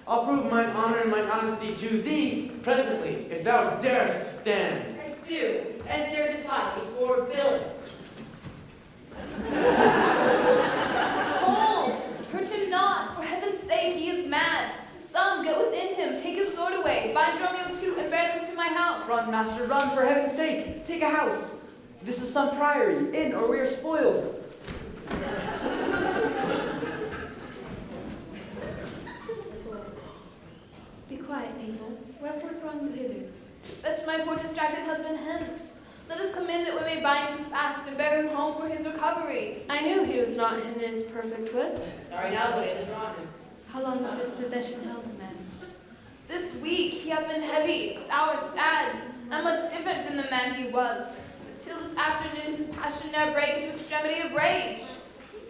I'll prove mine honor and mine honesty to thee presently, if thou darest stand. I do, and dare defy thee for a villain. Hold! Hurt him not! For heaven's sake, he is mad! Some, get within him, take his sword away, bind Romeo too, and bear them to my house. Run, master, run, for heaven's sake. Take a house. This is some priory, in or we are spoiled. Be quiet, people. Wherefore throng you hither? Fetch my poor distracted husband hence. Let us come in that we may bind him fast and bear him home for his recovery. I knew he was not in his perfect wits. Sorry now that I had drawn him. How long has this possession held the man? This week he hath been heavy, sour, sad, and much different from the man he was. Till this afternoon his passion ne'er brake into extremity of rage.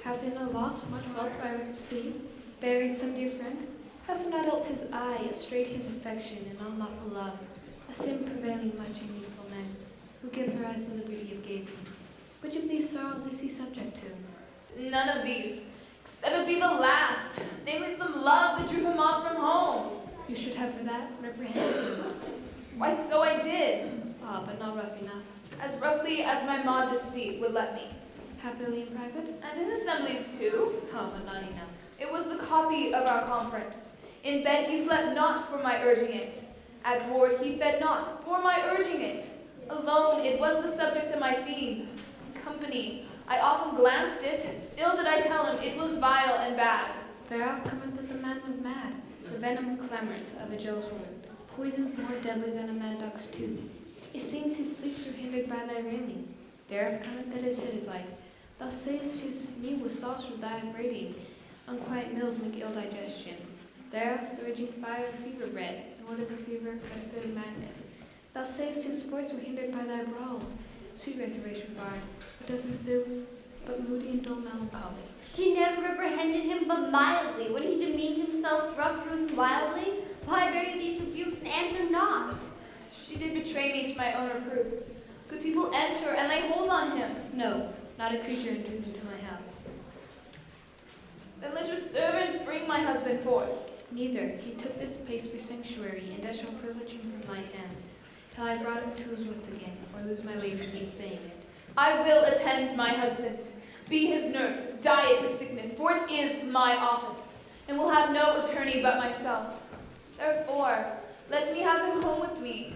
Hath he no loss, much wealth by wreck of sea? Buried some dear friend? Hath not else his eye astrayed his affection in unlawful love? A sin prevailing much in youthful men, who give their eyes the liberty of gazing. Which of these sorrows is he subject to? None of these, except it be the last, namely some love that drew him off from home. You should have for that reprehended him. Why, so I did. Ah, but not rough enough. As roughly as my modesty would let me. Happily in private? And in assemblies too. Ah, but not enough. It was the copy of our conference. In bed he slept not for my urging it. At board he fed not for my urging it. Alone it was the subject of my theme. In company I often glanced it, still did I tell him it was vile and bad. Thereof cometh that the man was mad. The venom clamors of a jealous woman, poisons more deadly than a mad dog's tooth. It seems his sleeps are hindered by thy railing. Thereof cometh that his head is light. Thou sayest his meat was sauced with thy upbraiding. Unquiet meals make ill digestion. Thereof the raging fire of fever bred. And what is a fever but a fit of madness? Thou sayest his sports were hindered by thy brawls. Sweet recreation barred, what doth ensue but moody and dull melancholy? She never reprehended him but mildly, when he demeaned himself rough, rude, and wildly. Why bury these rebukes and answer not? She did betray me to my own reproof. Good people enter and lay hold on him. No, not a creature enters into my house. Then let your servants bring my husband forth. Neither. He took this place for sanctuary, and I shall privilege him from my hands, till I brought him to his wits again, or lose my labors in saying it. I will attend my husband, be his nurse, diet his sickness, for it is my office, and will have no attorney but myself. Therefore, let me have him home with me.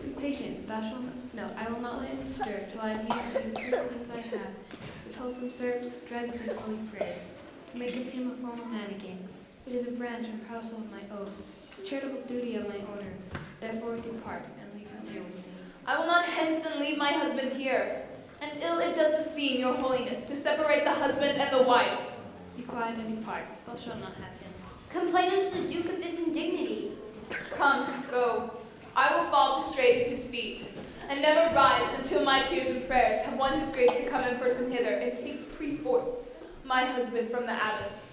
Be patient. Thou shalt not. No, I will not let him stir till I have used the two things I have, with wholesome service, drugs, and holy prayers, to make of him a formal man again. It is a branch and parcel of my oath, charitable duty of my order. Therefore depart, and leave him here with me. I will not hence and leave my husband here, and ill it doth beseem your holiness to separate the husband and the wife. Be quiet and depart. Thou shalt not have him. Complain unto the Duke of this indignity. Come, go. I will fall prostrate at his feet, and never rise until my tears and prayers have won his grace to come in person hither and take pre-force my husband from the abbess.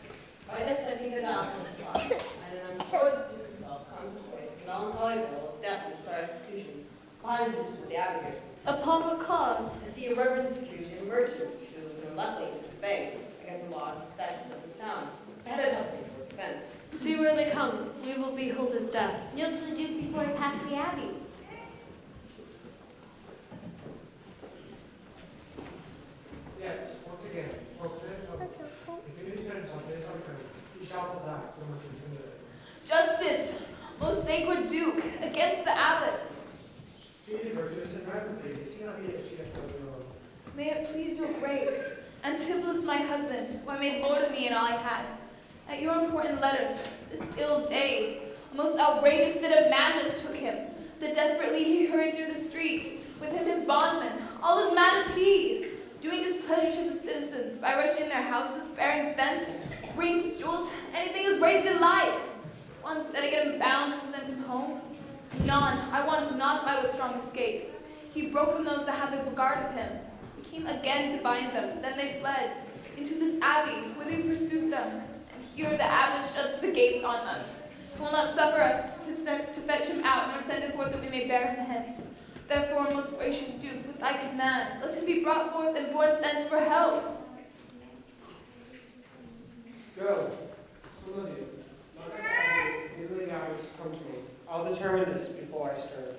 By this I think the knowledge will apply, and I'm sure the Duke himself comes this way, the melancholy bill of death and sorry execution, climbed into the abbey here. Upon what cause? To see a reverend execution merchants who, unluckily to disobey against the laws and statutes of this town, beheaded public for his offense. See where they come. We will behold his death. Kneel to the Duke before he passes the abbey. Yet, once again, if it is vengeance on this our friend, he shall die so much intimidated. Justice, most sacred Duke, against the abbess. She is virtuous and right with thee. It cannot be that she hath done wrong. May it please your grace, Antipholus my husband, who I made lord of me and all I had. At your important letters, this ill day, a most outrageous fit of madness took him, that desperately he hurried through the street, with him his bondman, all as mad as he, doing displeasure to the citizens by rushing their houses, bearing thence, bringing stools, anything is raised in life. One said to get him bound and sent him home. None, I want not by what strong escape. He broke from those that had the regard of him. He came again to bind them, then they fled into this abbey, whither we pursued them. And here the abbess shuts the gates on us, and will not suffer us to fetch him out, nor send him forth that we may bear him hence. Therefore, most gracious Duke, with thy command, let him be brought forth and borne thence for help. Go, some of you. Look at the abbey, nearly the hours come to me. I'll determine this before I stir.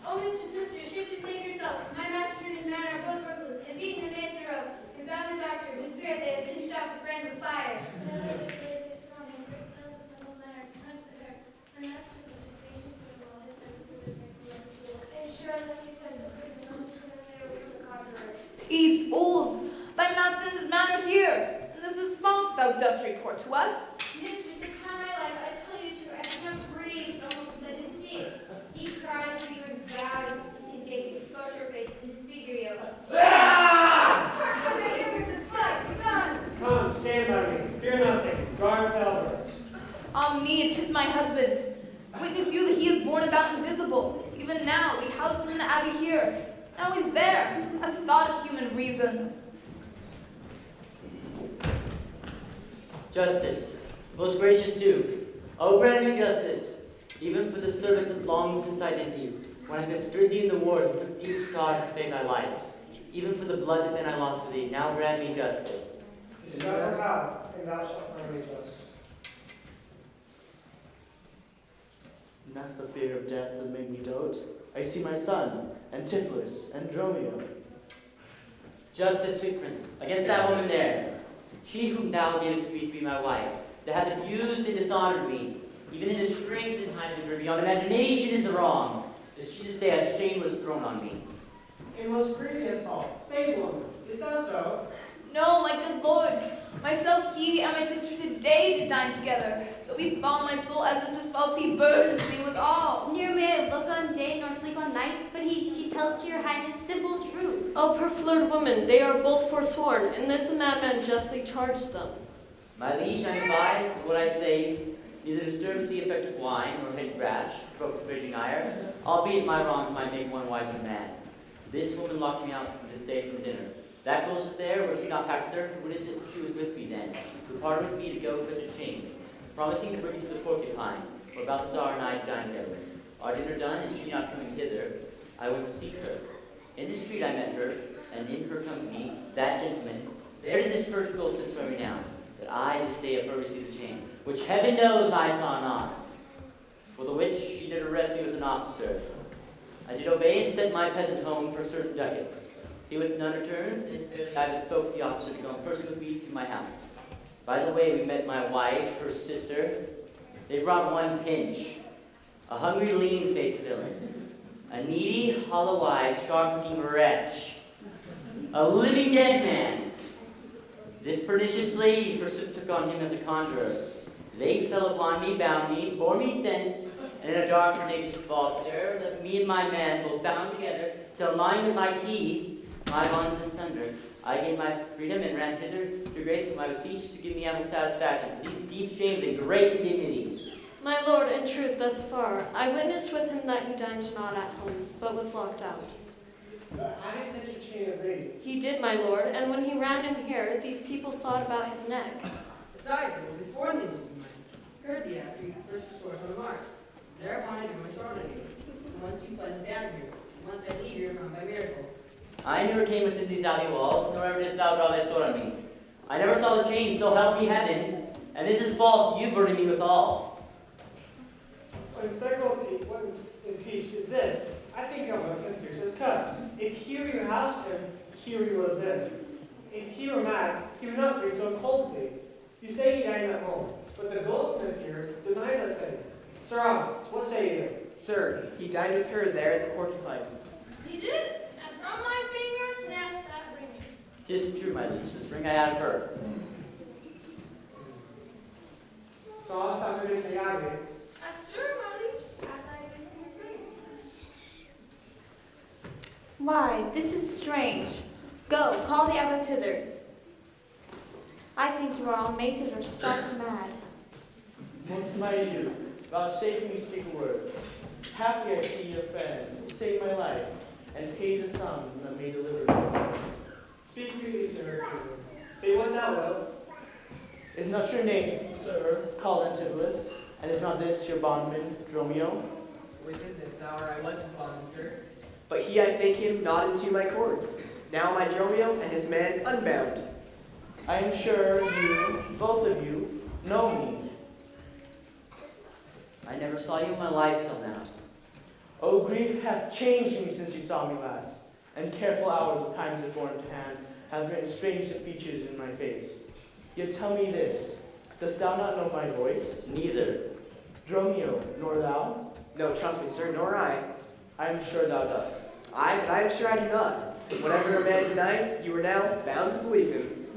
Oh, Mistress, shift and save yourself. My master and his man are both burglars, and beaten the man to rope, and bound the doctor, whose spirit they have singed off with brands of fire. Peace, fools! Thy master and his man are here, and this is false thou dost report to us. Mistress, upon my life, I tell you true, I cannot breathe almost as I didn't see it. He cries, he would vows, he take you, scorch your face, and disfigure you. Come, stand by me. Fear nothing. Guard the elbows. On me, it is my husband. Witness you that he is born about invisible. Even now, we house him in the abbey here. Now he's there, as thought of human reason. Justice, most gracious Duke, O grant me justice, even for the service that long since I did thee, when I withstood thee in the wars and took deep scars to save thy life, even for the blood that then I lost for thee, now grant me justice. Discover how, and thou shalt find me just. And that's the fear of death that made me dote. I see my son, Antipholus, and Dromio. Justice, sweet prince, against that woman there, she whom thou gavest me to be my wife, that hath abused and dishonored me, even in the strength and height of her beyond imagination is wrong, as she this day has shame was thrown on me. A most grievous fault. Say, woman, is that so? No, my good lord. Myself, he, and my sister today did dine together. So we fall my soul as is his fault, he burdens me with all. Near may I look on day nor sleep on night, but she tells to your highness simple truth. O perfervid woman, they are both forsworn, and this madman justly charged them. My liege, I advise that what I say neither disturb the effect of wine nor hate rash, provoke the raging ire, albeit my wrongs might make one wiser man. This woman locked me out from this day from dinner. That goes there, were she not packed with her, to witness it, she was with me then, who parted with me to go fetch a chain, promising to bring it to the porcupine, where Balthazar and I dined together. Our dinner done, and she not coming hither, I went to seek her. In the street I met her, and in her company, that gentleman, there did this purse gold since my renown, that I this day of her received a chain, which heaven knows I saw not. For the which she did arrest me with an officer. I did obey and sent my peasant home for certain ducats. He with none returned, and I bespoke the officer to go in person with me to my house. By the way, we met my wife, her sister. They brought one pinch, a hungry, lean-faced villain, a needy, hollow-eyed, sharp-looking wretch, a living dead man. This pernicious lady forsook on him as a conjurer. They fell upon me, bound me, bore me thence, and in a dark and nameless vault there left me and my man both bound together, till gnawing with my teeth, my bonds asunder, I gained my freedom and ran hither to grace whom I beseech to give me ample satisfaction for these deep shames and great indignities. My lord, in truth, thus far, I witnessed with him that he dined not at home, but was locked out. I sent your chain of lady. He did, my lord, and when he ran in here, these people sought about his neck. Besides, it will be sworn these was mine. Heard thee after you first were sword from the mark. Thereupon I drew my sword on you. And once you fled down here. Once I leave here, come by miracle. I never came within these alley walls, nor ever didst thou draw thy sword on me. I never saw the chain, so help me heaven. And this is false, you burden me withal. What is impeached is this. I think your work and serious cut. If here you housed him, here you would have been. If he were mad, he would not breathe so coldly. You say he dined at home, but the goldsmith here denies that saying. Sirrah, what say you? Sir, he dined with her there at the Porcupine. He did, and from my finger snatched that ring. 'Tis true, my liege, this ring I had of her. Sawest thou good in the abbey? As sure, my liege, as I do see your face. Why, this is strange. Go, call the abbess hither. I think you are all mated or stark mad. Most mighty Duke, vouchsafe me speak a word. Happy I see your friend, who saved my life, and pay the sum that may deliver me. Speak freely, sir. Say what thou wilt. Is not your name, sir, called Antipholus, and is not this your bondman, Dromio? Within this hour I was his bondman, sir. But he, I thank him, not into my cords. Now my Dromio and his man unbound. I am sure you, both of you, know me. I never saw you in my life till now. Oh, grief hath changed me since you saw me last, and careful hours of time's deformed hand have written strange features in my face. Yet tell me this, dost thou not know my voice? Neither. Dromio, nor thou? No, trust me, sir, nor I. I am sure thou dost. But I am sure I do not. Whatever a man denies, you are now bound to believe him.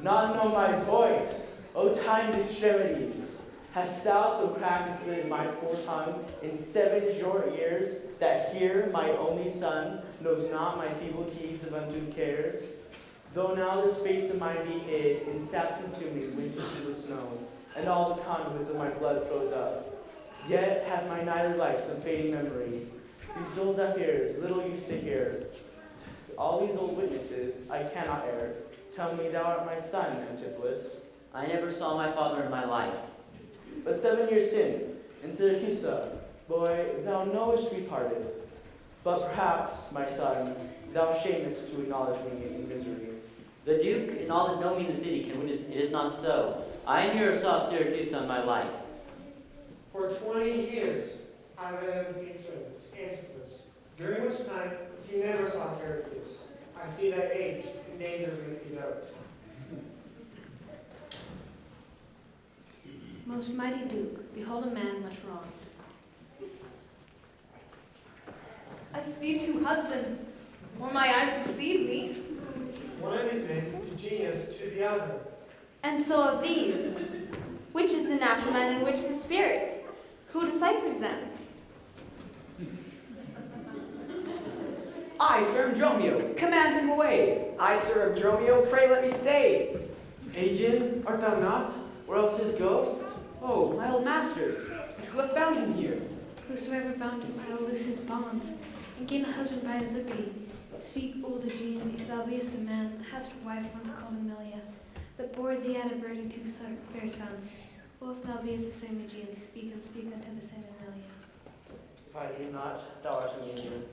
Not know my voice, O time's extremities. Hast thou so cracked and split my poor tongue in 7 short years, that here my only son knows not my feeble keys of undue cares? Though now this face of mine be hid in sap-consuming winter-chill snow, and all the conduits of my blood froze up, yet hath my nighted life some fading memory. These dull deaf ears little used to hear. All these old witnesses, I cannot err. Tell me thou art my son, Antipholus. I never saw my father in my life. But 7 years since, in Syracusa, boy, thou knowest we parted. But perhaps, my son, thou shamest to acknowledge me in misery. The Duke and all that know me in the city can witness it is not so. I never saw Syracusa in my life. For 20 years, I have been Antipholus, during which time he never saw Syracuse. I see that age endangers me if you don't. Most mighty Duke, behold a man much wronged. I see 2 husbands, or my eyes deceive me. One of these men is genius to the other. And so of these. Which is the natural man and which the spirit? Who deciphers them? I, sir, am Dromio. Command him away. I, sir, am Dromio. Pray let me stay. Agent, art thou not? Or else his ghost? Oh, my old master, who hath bound him here? Whosoever bound him, I will loose his bonds, and gain a husband by his liberty. Speak, old Aegean, if thou beest a man, hast a wife once called Amelia, that bore thee at a bird and 2 fair sons. Well, if thou beest the same Aegean, speak and speak unto the same Amelia. If I dream not, thou art Amelia.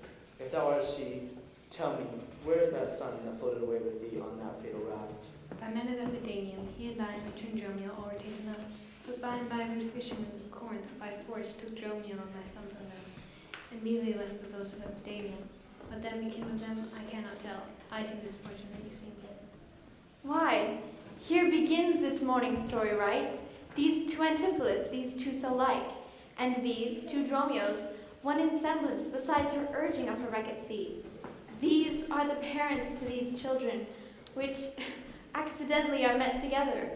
If thou art she, tell me, where is that son that floated away with thee on that fatal raft? By men of Epidamium, he and I, the twin Dromio, all were taken up. But by and by rude fishermen of Corinth, by force, took Dromio and my son from them, and me they left with those of Epidamium. What then became of them, I cannot tell. I think this fortune that you see me in. Why, here begins this morning's story, right? These 2 Antipholus, these 2 so like, and these 2 Dromios, one in semblance, besides her urging of her wreck at sea. These are the parents to these children, which accidentally are met together.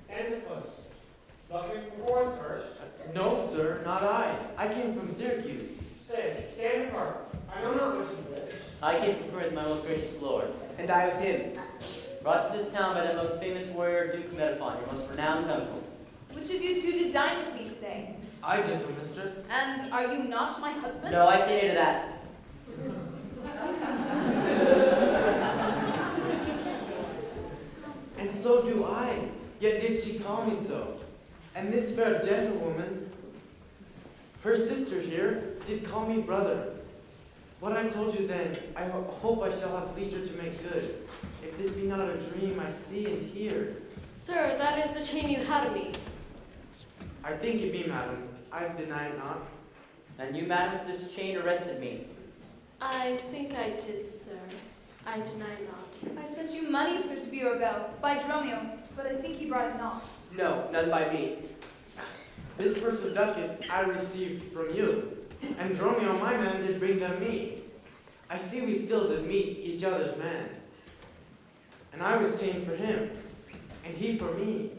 Antipholus, looking for Corinth first. No, sir, not I. I came from Syracuse. Say, stand apart. I know not which is which. I came from Perth, my most gracious lord. And I with him. Brought to this town by that most famous warrior, Duke Metaphon, your most renowned uncle. Which of you two did dine with me today? I, gentle mistress. And are you not my husband? No, I say nay to that. And so do I. Yet did she call me so. And this fair gentlewoman, her sister here, did call me brother. What I told you then, I hope I shall have leisure to make good. If this be not a dream I see and hear. Sir, that is the chain you had of me. I think it be, madam. I deny it not. And you, madam, for this chain arrested me. I think I did, sir. I deny not. I sent you money, sir, to be your bell, by Dromio, but I think he brought it not. No, none by me. This purse of ducats I received from you, and Dromio, my man, did bring them me. I see we still did meet each other's man. And I was ta'en for him, and he for me.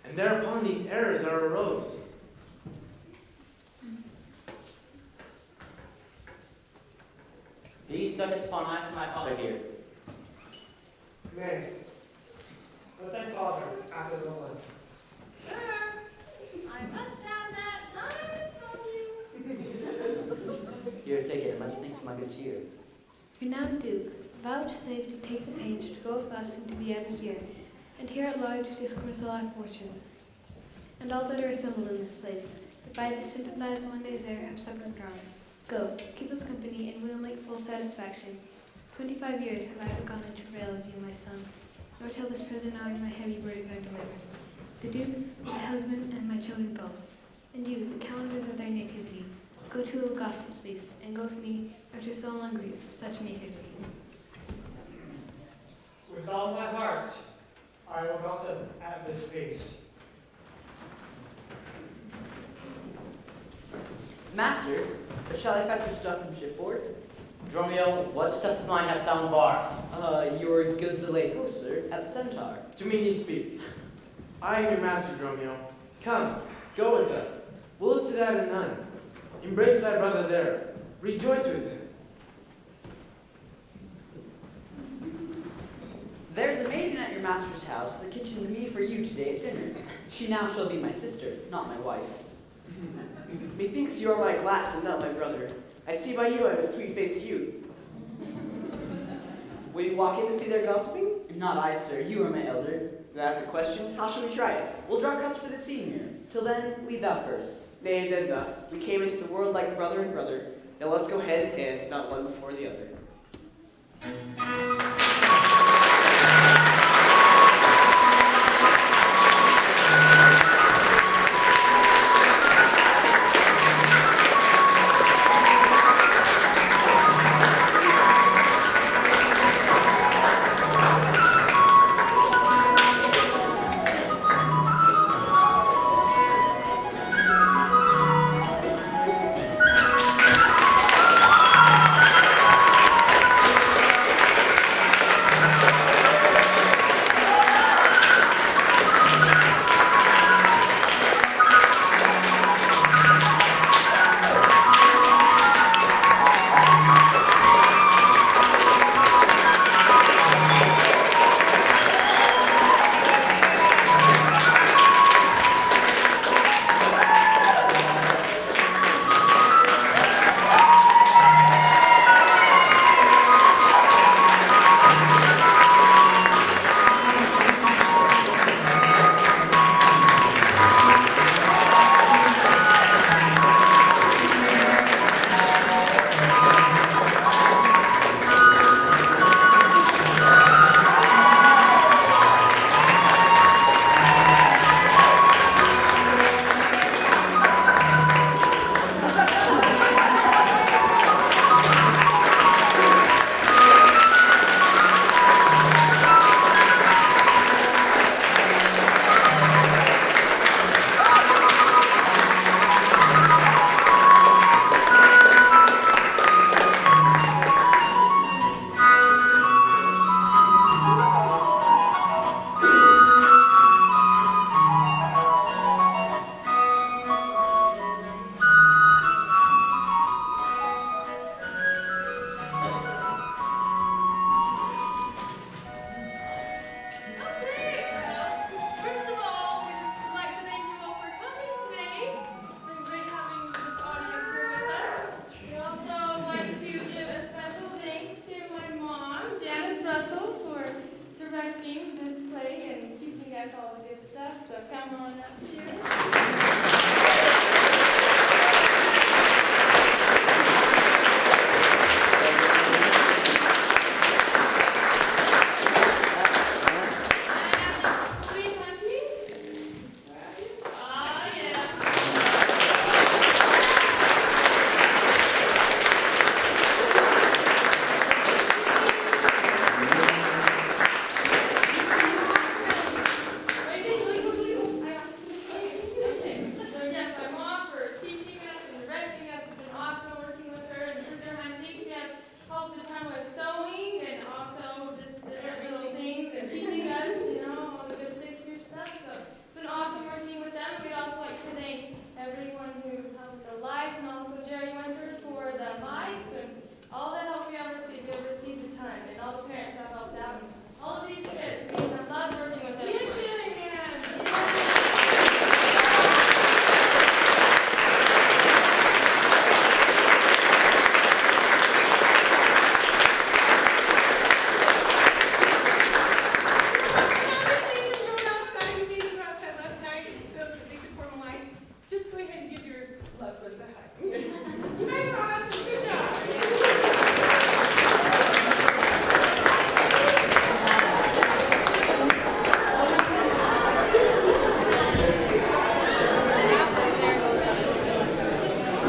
And thereupon these errors are arose. These ducats upon I for my father here. Nay, let thy father after the lunch. Sir, I must have that diamond from you. Here, take it, and much thanks for my good cheer. Renowned Duke, vouchsafe to take the pains to go with us into the abbey here, and here at large discourse all our fortunes, and all that are assembled in this place, that by this sympathized one day's air have suffered wrong. Go, keep us company, and we'll make full satisfaction. 25 years have I begun in travail of you, my sons, nor till this present hour my heavy burdens are delivered. The Duke, my husband, and my children both, and you, the calendars of their nativity, go to a gospel's feast, and go with me after so long grief, such nativity. With all my heart, I will gossip at this feast. Master, shall I fetch your stuff from shipboard? Dromio, what stuff of mine hast thou in the bars? Your goods are laid host, sir, at the Centaur. To me he speaks. I am your master, Dromio. Come, go with us. We'll look to that and none. Embrace thy brother there. Rejoice with him. There's a maiden at your master's house, the kitchen me for you today at dinner. She now shall be my sister, not my wife. Methinks you are my glass and not my brother. I see by you I am a sweet-faced youth. Will you walk in to see their gossiping? Not I, sir. You are my elder. That's a question. How shall we try it? We'll draw cuts for the senior. Till then, lead thou first. Nay, then thus. We came into the world like brother and brother. Now let's go hand in hand, not one before the other.